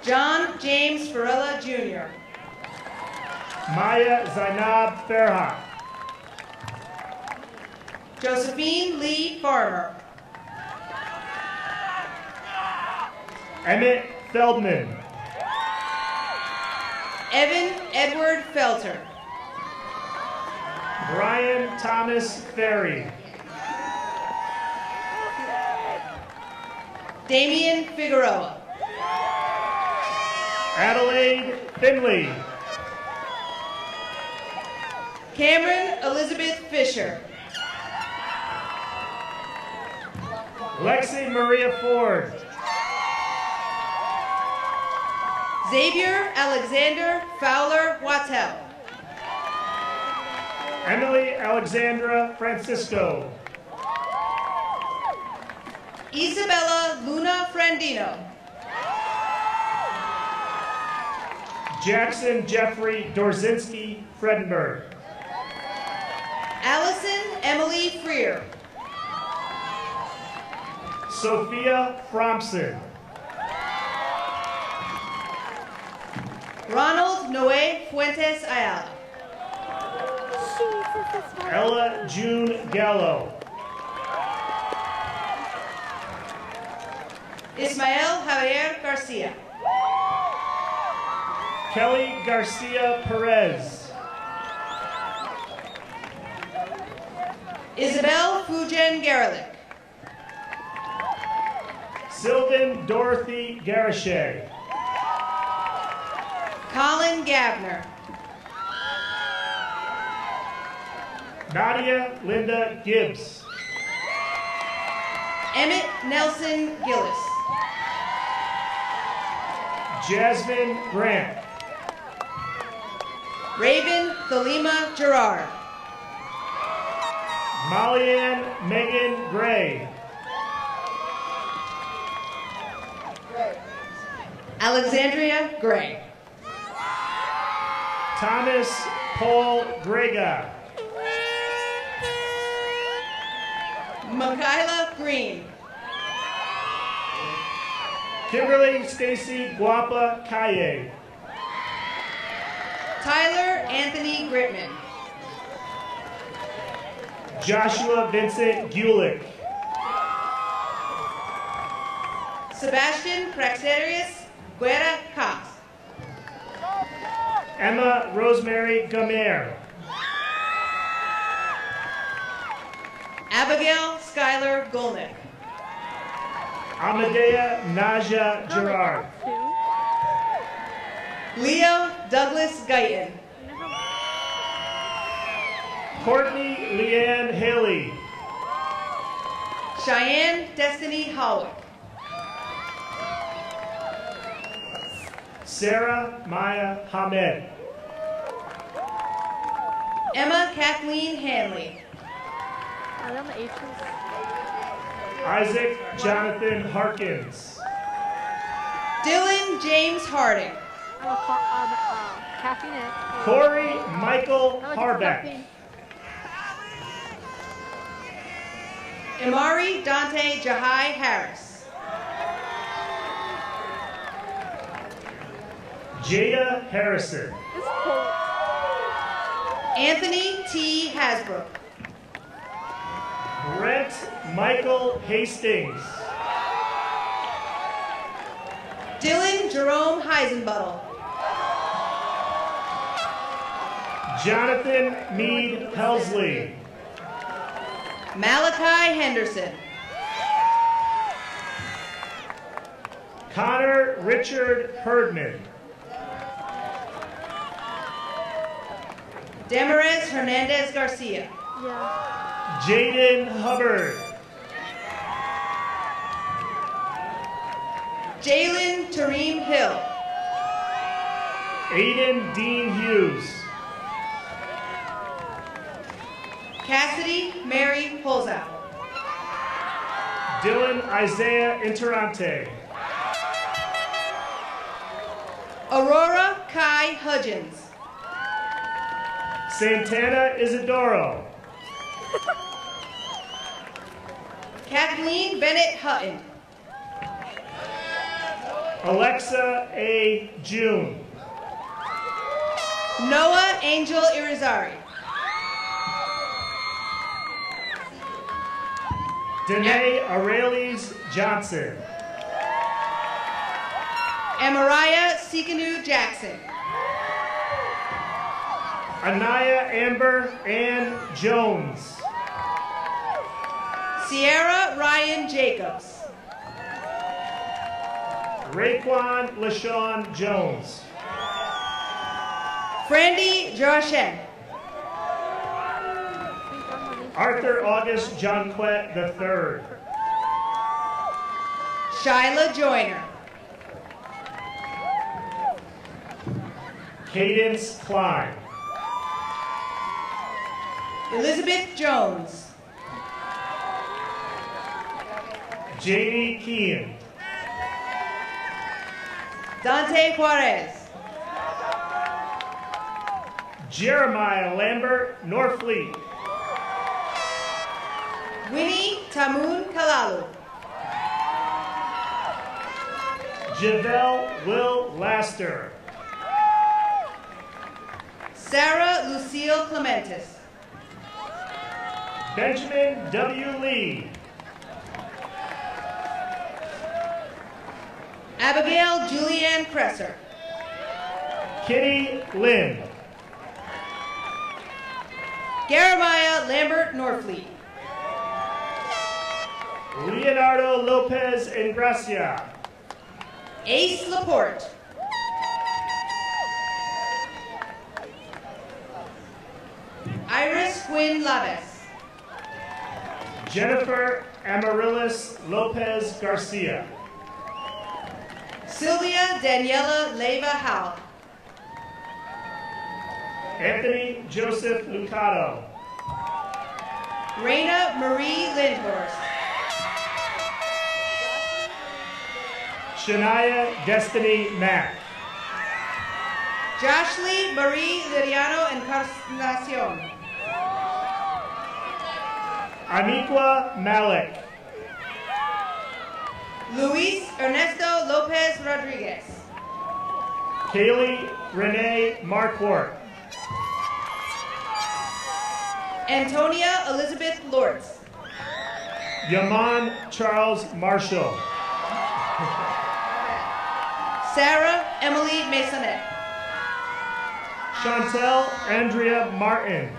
John James Farella Jr. Maya Zainab Farhat. Josephine Lee Farmer. Emmett Feldman. Evan Edward Felter. Brian Thomas Ferry. Damian Figueroa. Adelaide Finley. Cameron Elizabeth Fisher. Lexi Maria Ford. Xavier Alexander Fowler Wattel. Emily Alexandra Francisco. Isabella Luna Frandino. Jackson Jeffrey Dorzinski Fredenberg. Allison Emily Freer. Sophia Fromson. Ronald Noe Fuentes Ayala. Ella June Gallo. Ismael Javier Garcia. Kelly Garcia Perez. Isabel Fujen Garelick. Sylvan Dorothy Garachet. Colin Gabner. Nadia Linda Gibbs. Emmett Nelson Gillis. Jasmine Grant. Raven Thelema Gerard. Mollyann Megan Gray. Alexandria Gray. Thomas Paul Grega. Michaela Green. Kimberly Stacy Guapa Calle. Tyler Anthony Gritman. Joshua Vincent Gulick. Sebastian Praxarius Guerra Cox. Emma Rosemary Gamer. Abigail Schuyler Golnick. Amadea Naja Gerard. Leo Douglas Guyton. Courtney Leanne Haley. Cheyenne Destiny Holwick. Sarah Maya Hamed. Emma Kathleen Hanley. Are they on the H's? Isaac Jonathan Harkins. Dylan James Harding. Caffeine it. Corey Michael Harbeck. Imari Dante Jahai Harris. Jada Harrison. Anthony T. Hasbrook. Brent Michael Hastings. Dylan Jerome Heisenbuttle. Jonathan Mead Helsley. Malachi Henderson. Connor Richard Herdman. Demarez Hernandez Garcia. Jaden Hubbard. Jalen Tareem Hill. Aiden Dean Hughes. Cassidy Mary Holzow. Dylan Isaiah Interante. Aurora Kai Hudgens. Santana Isidoro. Kathleen Bennett Hutton. Alexa A. June. Noah Angel Irizarry. Danae Aurelies Johnson. Amariah Sikanu Jackson. Anaya Amber Ann Jones. Sierra Ryan Jacobs. Raekwon LaShawn Jones. Frandy Joashen. Arthur August Jonquet III. Shyla Joyner. Cadence Klein. Elizabeth Jones. JD Kean. Dante Juarez. Jeremiah Lambert Norfleet. Winnie Tamun Kalalu. Javelle Will Laster. Sarah Lucille Clementis. Benjamin W. Lee. Abigail Julianne Cresser. Kitty Lynn. Jeremiah Lambert Norfleet. Leonardo Lopez Ingracia. Ace Laporte. Iris Quinn Laves. Jennifer Amaryllis Lopez Garcia. Sylvia Daniela Leyva Howe. Anthony Joseph Lucado. Raina Marie Lindhorst. Shania Destiny Mack. Joshly Marie Liriano Encarnacion. Aniqua Malik. Luis Ernesto Lopez Rodriguez. Kaylee Renee Marquardt. Antonia Elizabeth Lortz. Yaman Charles Marshall. Sarah Emily Masonet. Chantel Andrea Martin.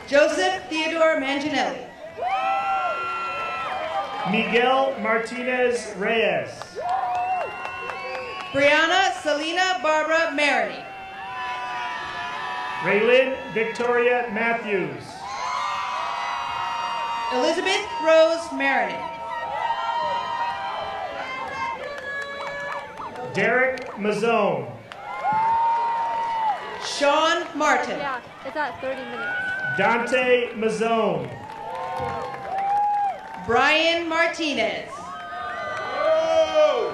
Joseph Theodore Manginelli. Miguel Martinez Reyes. Brianna Selena Barbara Maroney. Raylyn Victoria Matthews. Elizabeth Rose Maroney. Derek Mazzone. Sean Martin. Yeah, it's at 30 minutes. Dante Mazzone. Brian Martinez.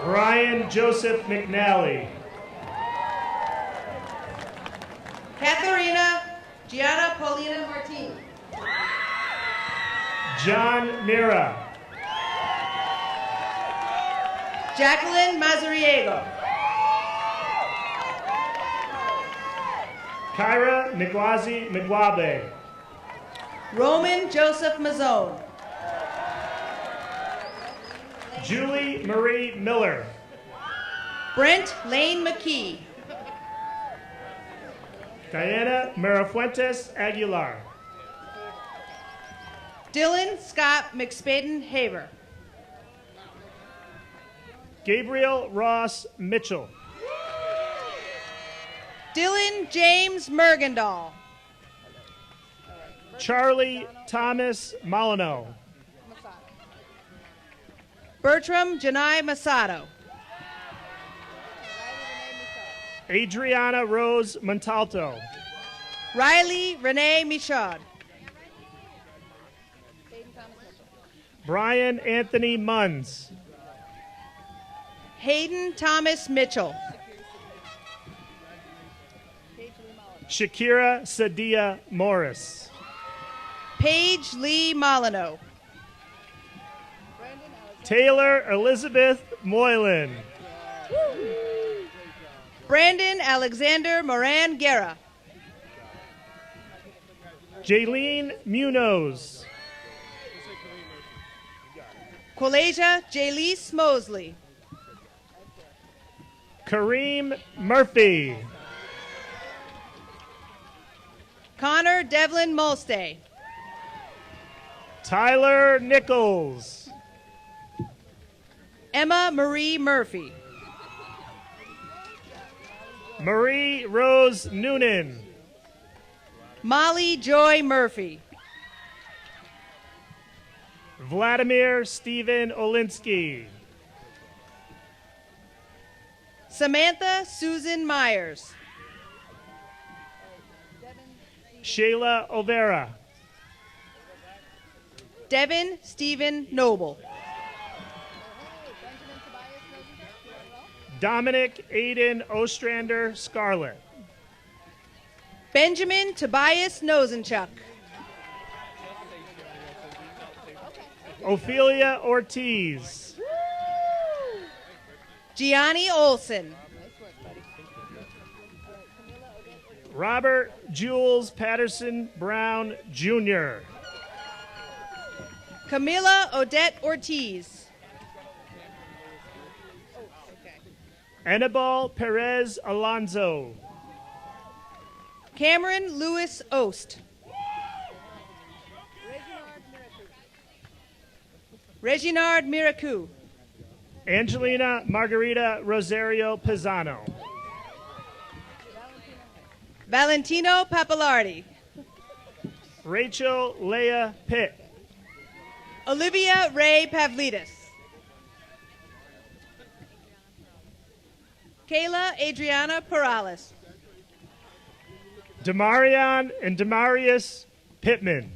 Brian Joseph McNally. Katharina Gianna Paulina Martini. John Mira. Jacqueline Mazariego. Kyra Ngwazi Mgwabe. Roman Joseph Mazzone. Julie Marie Miller. Brent Lane McKee. Diana Mirafuentes Aguilar. Dylan Scott McSpaden Haver. Gabriel Ross Mitchell. Dylan James Mergendal. Charlie Thomas Molyneux. Bertram Janai Masato. Adriana Rose Montalto. Riley Renee Michaud. Brian Anthony Munns. Hayden Thomas Mitchell. Shakira Sadia Morris. Paige Lee Molyneux. Taylor Elizabeth Moylan. Brandon Alexander Moran Guerra. Jaylene Munoz. Qualasia Jayleese Mosley. Kareem Murphy. Connor Devlin Mulstay. Tyler Nichols. Emma Marie Murphy. Marie Rose Noonan. Molly Joy Murphy. Vladimir Stephen Olinsky. Samantha Susan Myers. Shayla Overa. Devin Stephen Noble. Dominic Aiden Ostrander Scarlett. Benjamin Tobias Nosenchuk. Ophelia Ortiz. Gianni Olson. Robert Jules Patterson Brown Jr. Camila Odette Ortiz. Anibal Perez Alonso. Cameron Lewis Ost. Reginard Miracu. Angelina Margarita Rosario Pisano. Valentino Papalardi. Rachel Leah Pitt. Olivia Ray Pavlidis. Kayla Adriana Perales. Demarion and Demarius Pittman.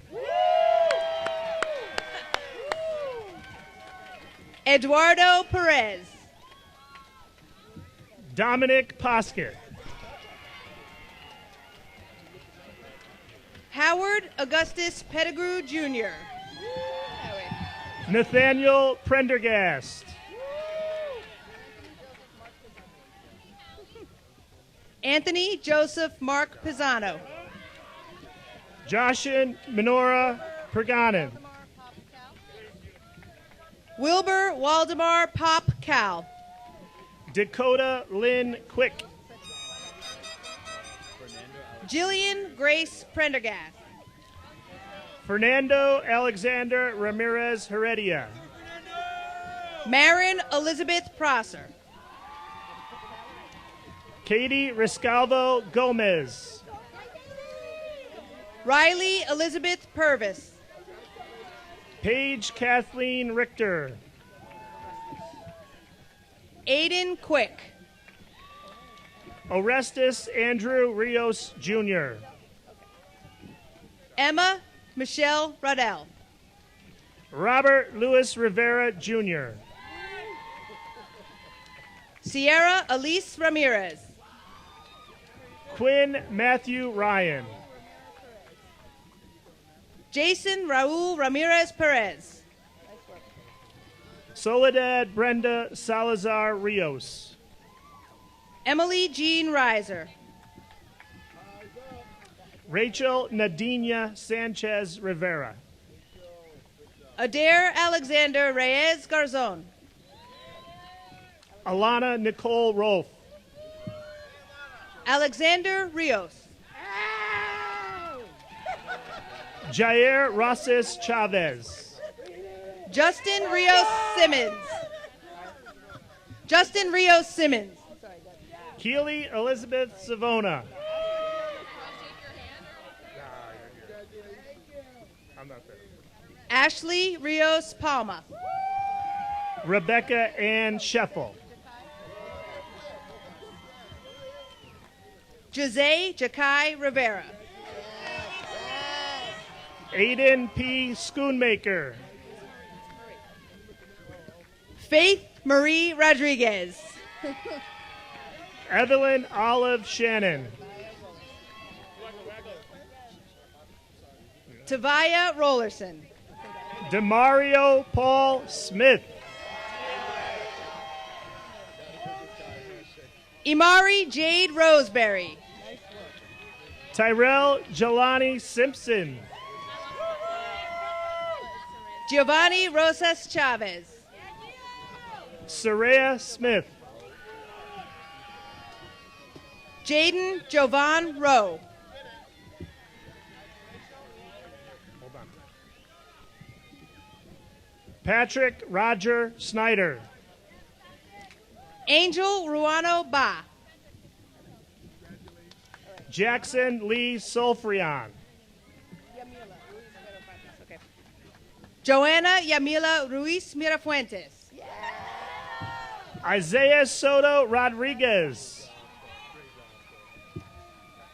Eduardo Perez. Dominic Poskett. Howard Augustus Pettigrew Jr. Nathaniel Prendergast. Anthony Joseph Mark Pisano. Joshin Minora Perganin. Wilbur Waldemar Pop Cal. Dakota Lynn Quick. Jillian Grace Prendergast. Fernando Alexander Ramirez Heredia. Marin Elizabeth Prosser. Katie Riscalvo Gomez. Riley Elizabeth Purvis. Paige Kathleen Richter. Aiden Quick. Orestes Andrew Rios, Jr. Emma Michelle Radell. Robert Louis Rivera, Jr. Sierra Elise Ramirez. Quinn Matthew Ryan. Jason Raul Ramirez Perez. Soledad Brenda Salazar Rios. Emily Jean Reiser. Rachel Nadina Sanchez Rivera. Adair Alexander Reyes Garzon. Alana Nicole Rolfe. Alexander Rios. Jair Rosas Chavez. Justin Rios Simmons. Justin Rios Simmons. Keely Elizabeth Savona. I'm not there. Ashley Rios Palma. Rebecca Ann Scheffel. Jose Jakai Rivera. Aiden P. Schoonmaker. Faith Marie Rodriguez. Evelyn Olive Shannon. Tavaya Rollerson. Demario Paul Smith. Imari Jade Roseberry. Tyrell Jelani Simpson. Giovanni Rosas Chavez. Soraya Smith. Jaden Jovan Rowe. Patrick Roger Snyder. Angel Ruano Ba. Jackson Lee Sulfrion. Joanna Yamila Ruiz Mirafuentes. Isaiah Soto Rodriguez.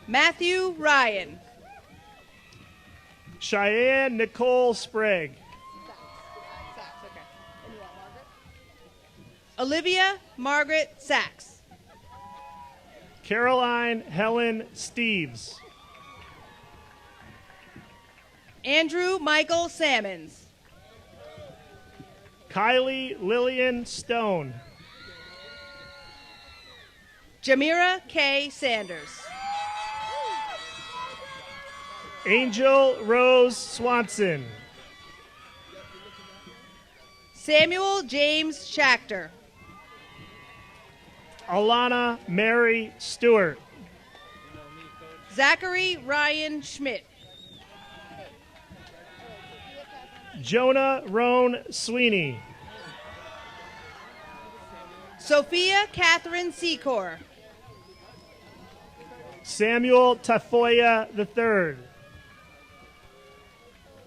Matthew Ryan. Cheyenne Nicole Sprague. Olivia Margaret Sachs. Caroline Helen Steves. Andrew Michael Sammons. Kylie Lillian Stone. Jamira K. Sanders. Angel Rose Swanson. Samuel James Schachter. Alana Mary Stewart. Zachary Ryan Schmidt. Jonah Roan Sweeney. Sophia Catherine Secor. Samuel Tafoya III.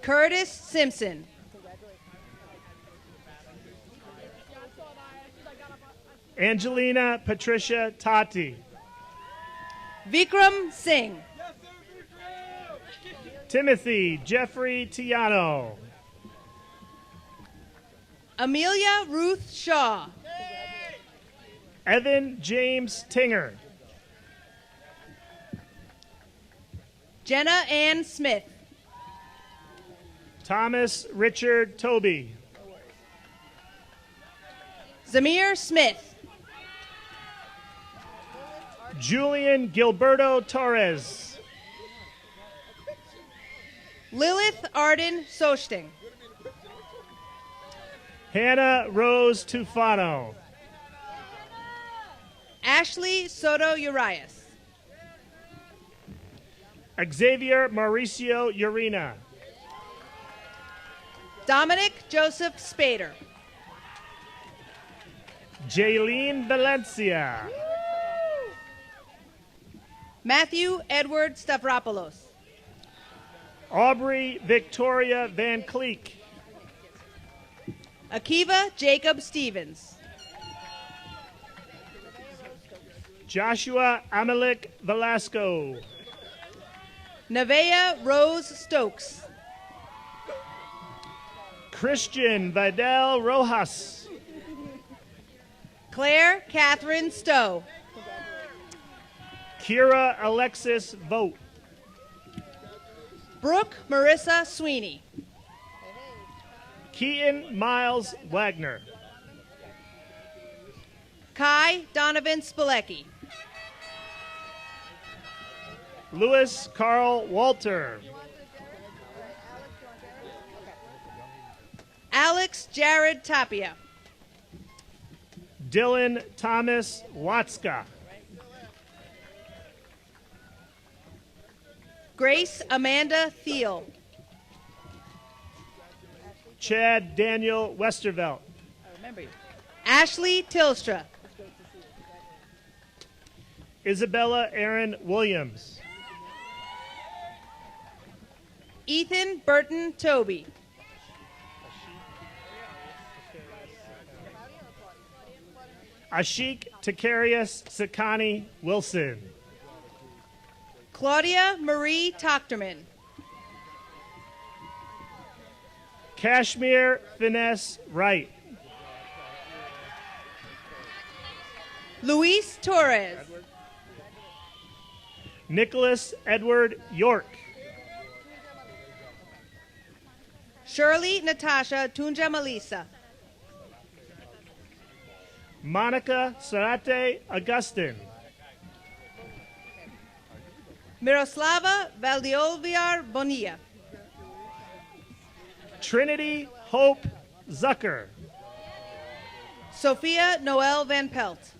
Curtis Simpson. Angelina Patricia Tati. Vikram Singh. Timothy Jeffrey Tiano. Amelia Ruth Shaw. Evan James Tinger. Jenna Ann Smith. Thomas Richard Toby. Zamir Smith. Julian Gilberto Torres. Lilith Arden Sochting. Hannah Rose Tufano. Ashley Soto Urias. Xavier Mauricio Urena. Dominic Joseph Spader. Jaylene Valencia. Matthew Edward Stavropoulos. Aubrey Victoria Van Cleek. Akiva Jacob Stevens. Joshua Amelik Velasco. Nevaeh Rose Stokes. Christian Vidal Rojas. Claire Catherine Stowe. Kira Alexis Vogt. Brooke Marissa Sweeney. Keaton Miles Wagner. Kai Donovan Spilecki. Louis Carl Walter. Alex Jared Tapia. Dylan Thomas Watska. Grace Amanda Thiel. Chad Daniel Westervelt. Ashley Tilstra. Isabella Aaron Williams. Ethan Burton Toby. Ashik Takarius Sakani Wilson. Claudia Marie Tochterman. Kashmir Finesse Wright. Luis Torres. Nicholas Edward York. Shirley Natasha Tunja Malisa. Monica Sarate Augustin. Miroslava Valdiolviar Bonilla. Trinity Hope Zucker. Sophia Noel Van Pelt.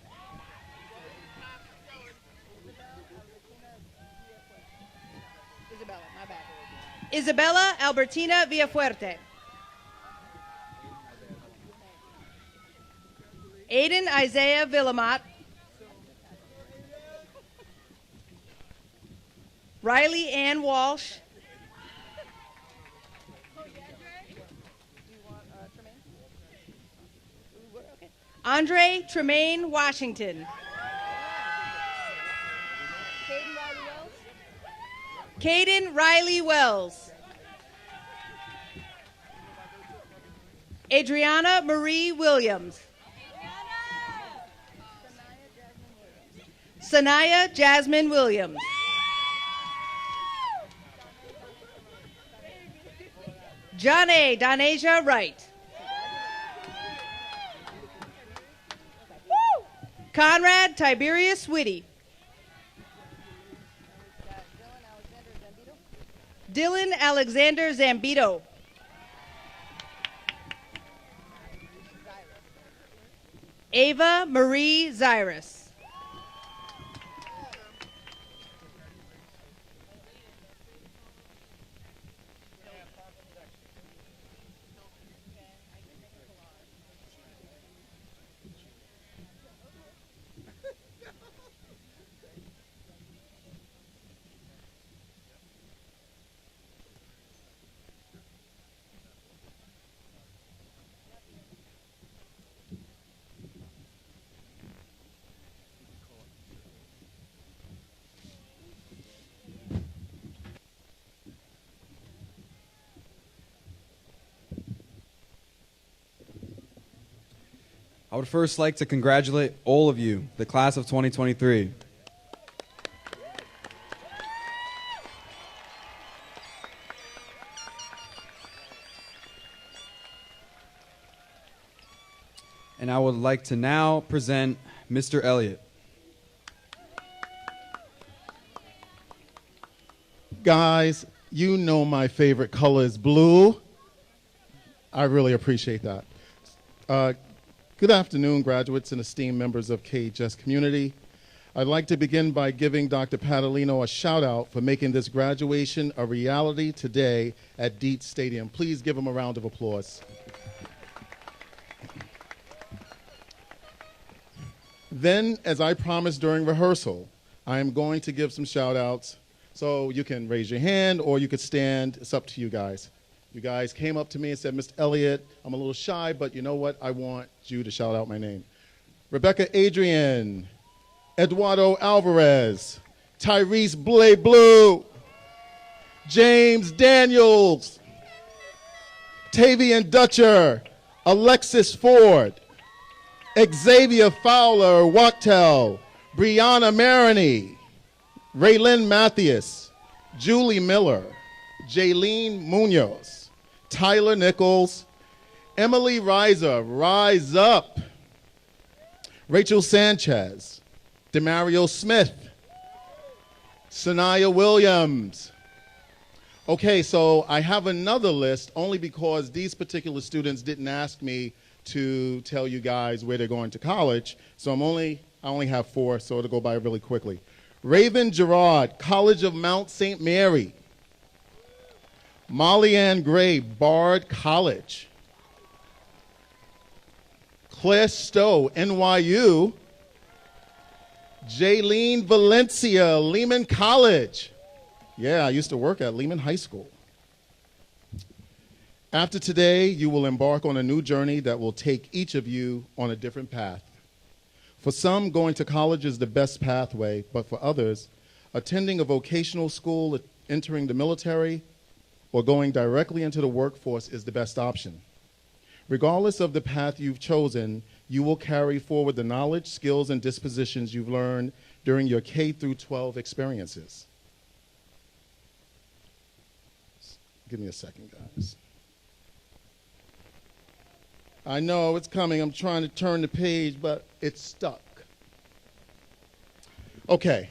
Isabella Albertina Villafuerte. Aiden Isaiah Villamot. Riley Ann Walsh. Andre Tremaine Washington. Caden Riley Wells. Adriana Marie Williams. Sanaya Jasmine Williams. Johnny Donasia Wright. Conrad Tiberius Whitty. Dylan Alexander Zambito. Ava Marie Zyrus. I would first like to congratulate all of you, the class of 2023. And I would like to now present Mr. Elliott. Guys, you know my favorite color is blue. I really appreciate that. Good afternoon, graduates and esteemed members of KHS community. I'd like to begin by giving Dr. Patalino a shout out for making this graduation a reality today at Dietz Stadium. Please give him a round of applause. Then, as I promised during rehearsal, I am going to give some shout outs. So you can raise your hand or you could stand. It's up to you guys. You guys came up to me and said, Mr. Elliott, I'm a little shy, but you know what? I want you to shout out my name. Rebecca Adrian, Eduardo Alvarez, Tyrese Blue, James Daniels, Tavian Dutcher, Alexis Ford, Xavier Fowler Wachtel, Brianna Maroney, Raylyn Mathias, Julie Miller, Jaylene Munoz, Tyler Nichols, Emily Reiser, Rise Up, Rachel Sanchez, Demario Smith, Sanaya Williams. Okay, so I have another list only because these particular students didn't ask me to tell you guys where they're going to college, so I only have 4, so it'll go by really quickly. Raven Gerard, College of Mount St. Mary. Molly Ann Gray, Bard College. Claire Stowe, NYU. Jaylene Valencia, Lehman College. Yeah, I used to work at Lehman High School. After today, you will embark on a new journey that will take each of you on a different path. For some, going to college is the best pathway, but for others, attending a vocational school, entering the military, or going directly into the workforce is the best option. Regardless of the path you've chosen, you will carry forward the knowledge, skills, and dispositions you've learned during your K through 12 experiences. Give me a second, guys. I know it's coming. I'm trying to turn the page, but it's stuck. Okay.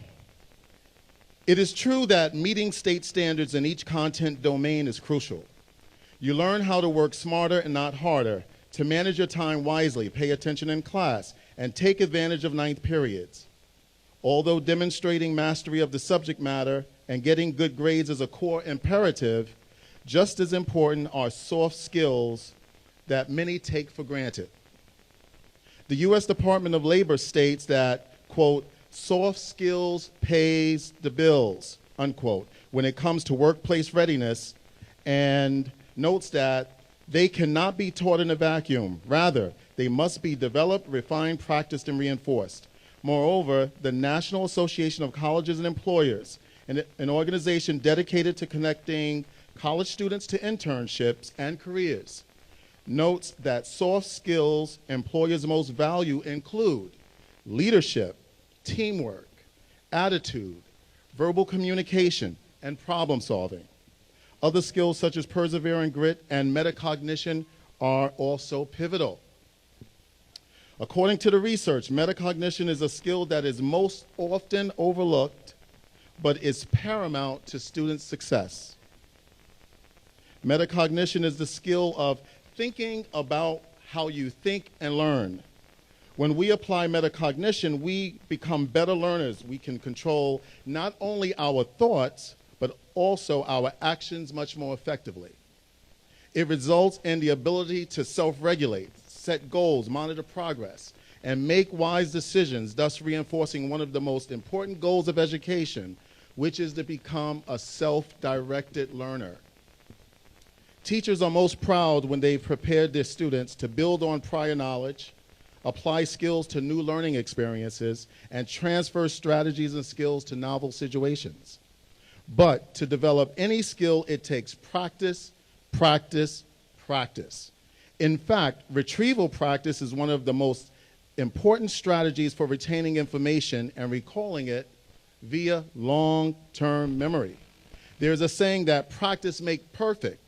It is true that meeting state standards in each content domain is crucial. You learn how to work smarter and not harder, to manage your time wisely, pay attention in class, and take advantage of ninth periods. Although demonstrating mastery of the subject matter and getting good grades is a core imperative, just as important are soft skills that many take for granted. The U.S. Department of Labor states that, quote, soft skills pays the bills, unquote, when it comes to workplace readiness, and notes that they cannot be taught in a vacuum. Rather, they must be developed, refined, practiced, and reinforced. Moreover, the National Association of Colleges and Employers, an organization dedicated to connecting college students to internships and careers, notes that soft skills employers most value include leadership, teamwork, attitude, verbal communication, and problem solving. Other skills such as persevering grit and metacognition are also pivotal. According to the research, metacognition is a skill that is most often overlooked, but is paramount to student success. Metacognition is the skill of thinking about how you think and learn. When we apply metacognition, we become better learners. We can control not only our thoughts, but also our actions much more effectively. It results in the ability to self-regulate, set goals, monitor progress, and make wise decisions, thus reinforcing one of the most important goals of education, which is to become a self-directed learner. Teachers are most proud when they've prepared their students to build on prior knowledge, apply skills to new learning experiences, and transfer strategies and skills to novel situations. But to develop any skill, it takes practice, practice, practice. In fact, retrieval practice is one of the most important strategies for retaining information and recalling it via long-term memory. There's a saying that practice makes perfect.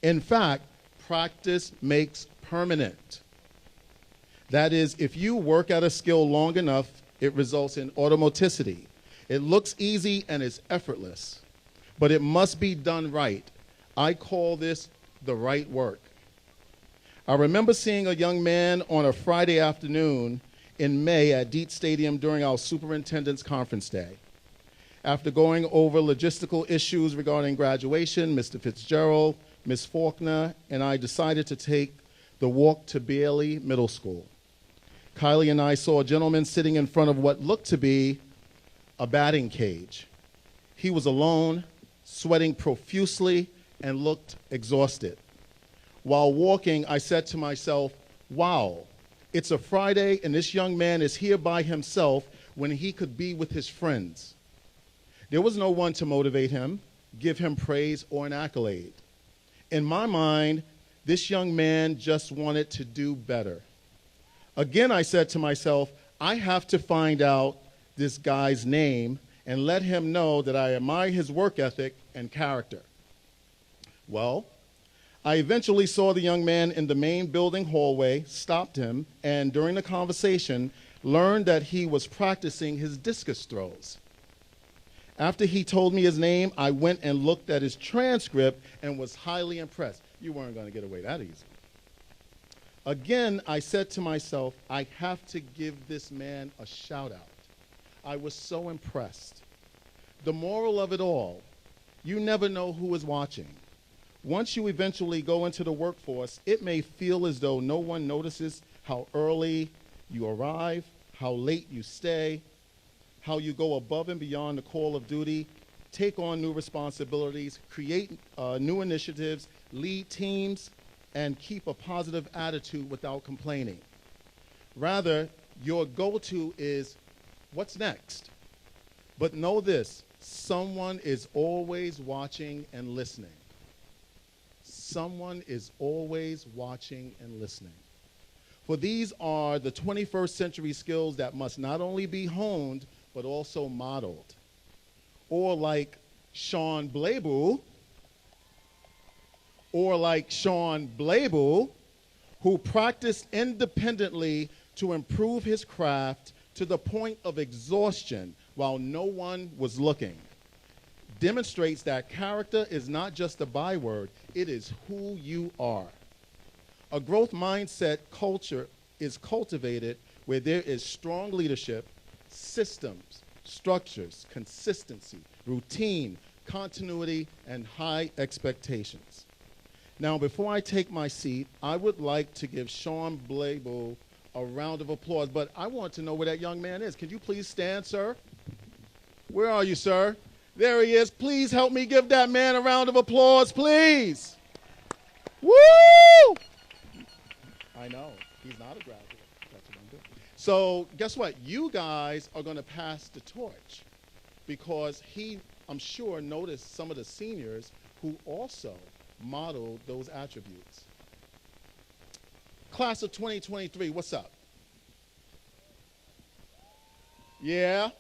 In fact, practice makes permanent. That is, if you work at a skill long enough, it results in automaticity. It looks easy and is effortless, but it must be done right. I call this the right work. I remember seeing a young man on a Friday afternoon in May at Dietz Stadium during our superintendent's conference day. After going over logistical issues regarding graduation, Mr. Fitzgerald, Ms. Faulkner, and I decided to take the walk to Bailey Middle School. Kylie and I saw a gentleman sitting in front of what looked to be a batting cage. He was alone, sweating profusely, and looked exhausted. While walking, I said to myself, wow, it's a Friday and this young man is here by himself when he could be with his friends. There was no one to motivate him, give him praise or an accolade. In my mind, this young man just wanted to do better. Again, I said to myself, I have to find out this guy's name and let him know that I admire his work ethic and character. Well, I eventually saw the young man in the main building hallway, stopped him, and during the conversation, learned that he was practicing his discus throws. After he told me his name, I went and looked at his transcript and was highly impressed. You weren't going to get away that easy. Again, I said to myself, I have to give this man a shout out. I was so impressed. The moral of it all, you never know who is watching. Once you eventually go into the workforce, it may feel as though no one notices how early you arrive, how late you stay, how you go above and beyond the call of duty, take on new responsibilities, create new initiatives, lead teams, and keep a positive attitude without complaining. Rather, your go-to is, what's next? But know this, someone is always watching and listening. Someone is always watching and listening. For these are the 21st century skills that must not only be honed, but also modeled. Or like Sean Blabel, who practiced independently to improve his craft to the point of exhaustion while no one was looking, demonstrates that character is not just a byword, it is who you are. A growth mindset culture is cultivated where there is strong leadership, systems, structures, consistency, routine, continuity, and high expectations. Now, before I take my seat, I would like to give Sean Blabel a round of applause, but I want to know where that young man is. Could you please stand, sir? Where are you, sir? There he is. Please help me give that man a round of applause, please. Woo! I know. He's not a graduate. That's what I'm doing. So guess what? You guys are going to pass the torch because he, I'm sure, noticed some of the seniors who also modeled those attributes. Class of 2023, what's up? Yeah?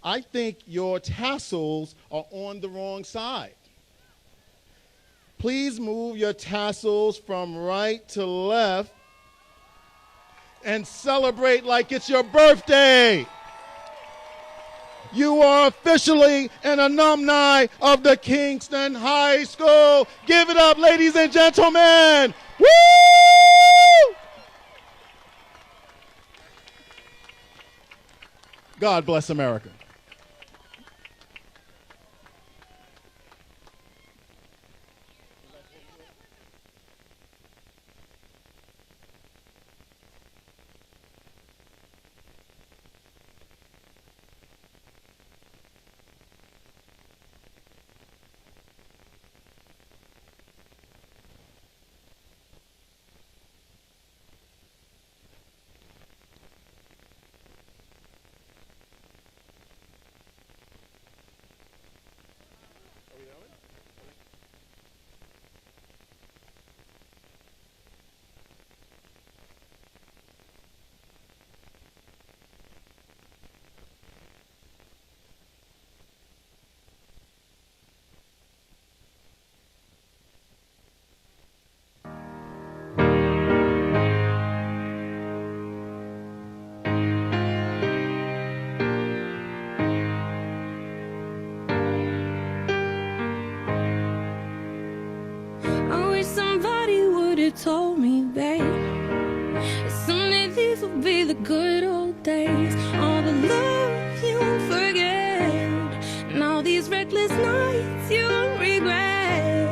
I think your tassels are on the wrong side. Please move your tassels from right to left and celebrate like it's your birthday. You are officially an alumni of the Kingston High School. Give it up, ladies and gentlemen. Woo! God bless America. Told me, babe, someday these will be the good old days. All the love you won't forget, and all these reckless nights you won't regret.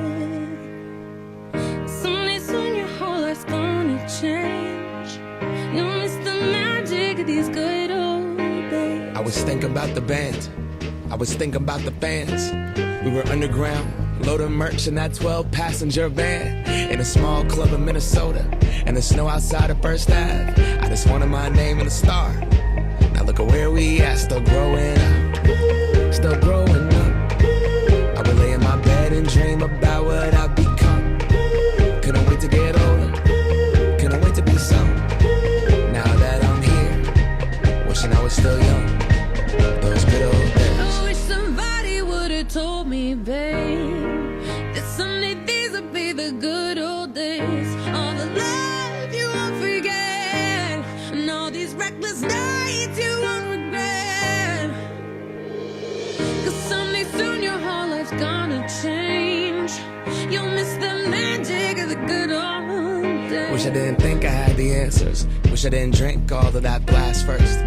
Someday soon your whole life's gonna change. You'll miss the magic of these good old days. I was thinking about the band, I was thinking about the fans. We were underground, loading merch in that 12-passenger van, in a small club in Minnesota, and the snow outside of First Ave. I just wanted my name and a star. Now look Think of where we at, still growing up, still growing up. I would lay in my bed and dream about what I've become. Couldn't wait to get older, couldn't wait to be some. Now that I'm here, wishing I was still young. Those good old days. I wish somebody would've told me, babe, that someday these would be the good old days. All the love you won't forget, and all these reckless nights you won't regret. 'Cause someday soon your whole life's gonna change. You'll miss the magic of the good old days. Wish I didn't think I had the answers. Wish I didn't drink all of that blast first.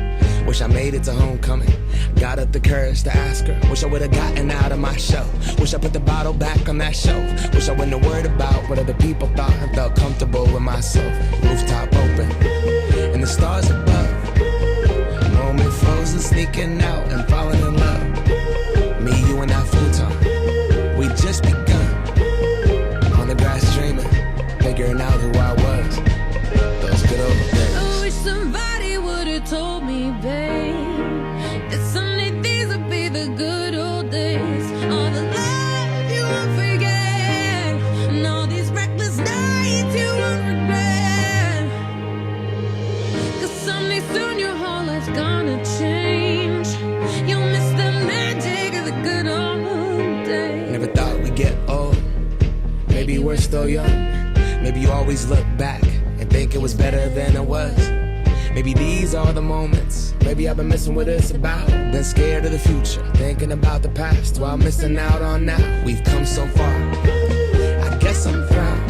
Wish I made it to homecoming, got up the courage to ask her. Wish I would've gotten out of my shell. Wish I put the bottle back on that shelf. Wish I wouldn't have worried about what other people thought and felt comfortable with myself. Rooftop open, and the stars above. Moment frozen, sneaking out and falling in love. Me, you, and that futon, we just begun. On the grass dreaming, figuring out who I was. Those good old days. I wish somebody would've told me, babe, that someday these would be the good old days. All the love you won't forget, and all these reckless nights you won't regret. 'Cause someday soon your whole life's gonna change. You'll miss the magic of the good old days. Never thought we'd get old. Maybe we're still young. Maybe you always look back and think it was better than it was. Maybe these are the moments. Maybe I've been missing what it's about. Been scared of the future, thinking about the past while missing out on now. We've come so far, I guess I'm proud.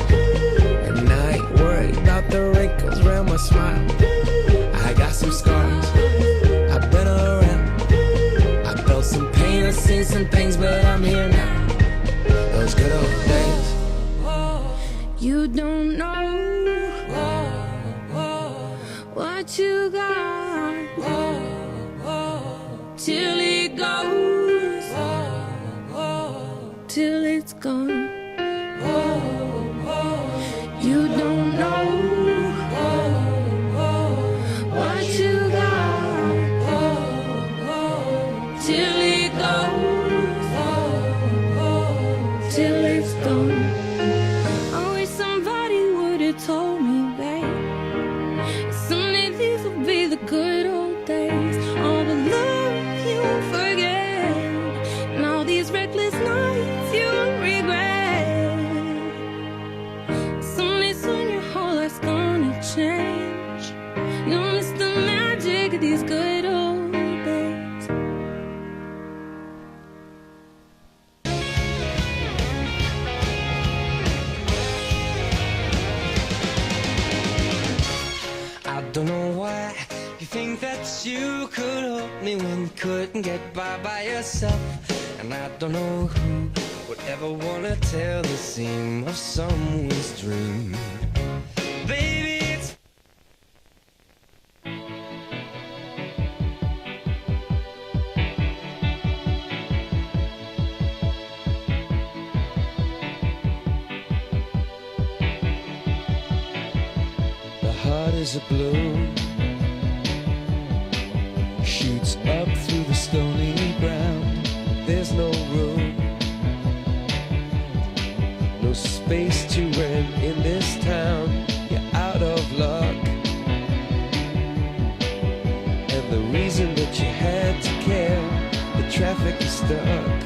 And I ain't worried about the wrinkles around my smile. I got some scars, I've been around. I felt some pain, I've seen some things, but I'm here now. Those good old days. You don't know what you got till it goes, till it's gone. You don't know what you got till it goes, till it's gone. I wish somebody would've told me, babe, someday these will be the good old days. All the love you won't forget, and all these reckless nights you won't regret. Someday soon your whole life's gonna change. You'll miss the magic of these good old days. I don't know why you think that you could help me when you couldn't get by yourself. And I don't know who would ever wanna tell the seam of someone's dream. Baby, it's the heart is a blue, shoots up through the stony ground. There's no room, no space to rent in this town. You're out of luck, and the reason that you had to care, the traffic is stuck,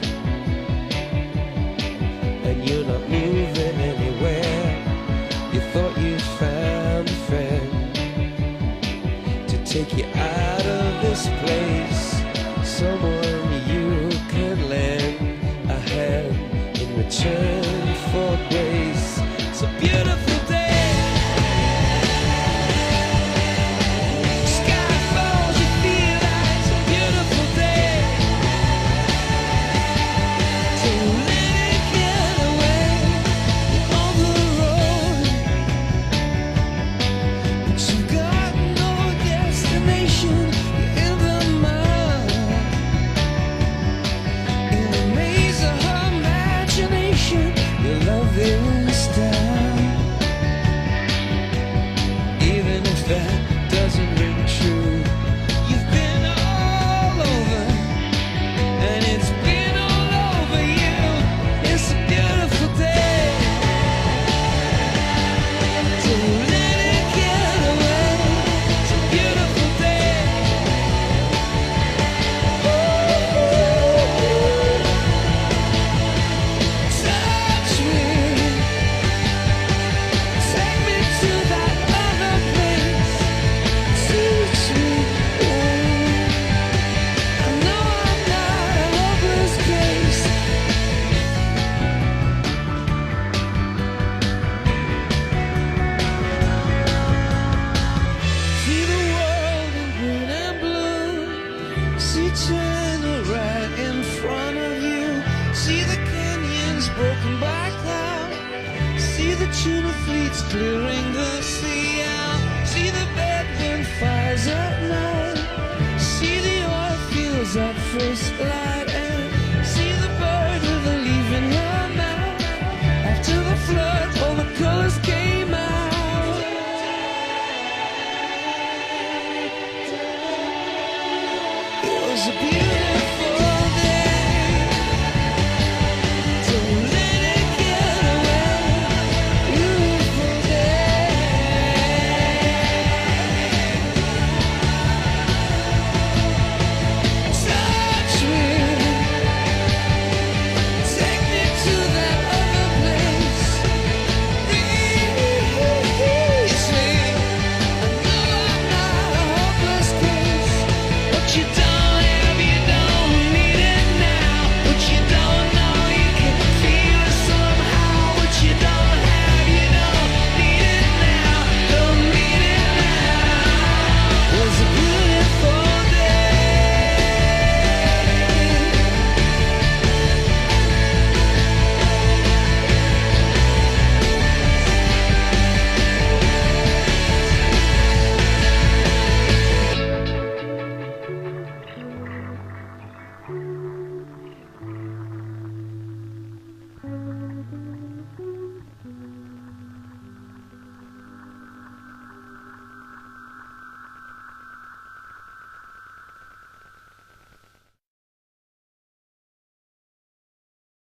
and you're not moving anywhere. You thought you found a friend to take you out of this place, someone you can lend a hand in return for grace. It's a beautiful day. Sky falls, you feel like it's a beautiful day. So let it get away on the road, but you've got no destination. You're in the mud, in the maze of her imagination. Your love is oceans broken by cloud. See the tuna fleets clearing the sea out. See the bedroom fires at night. See the oil fields at first light.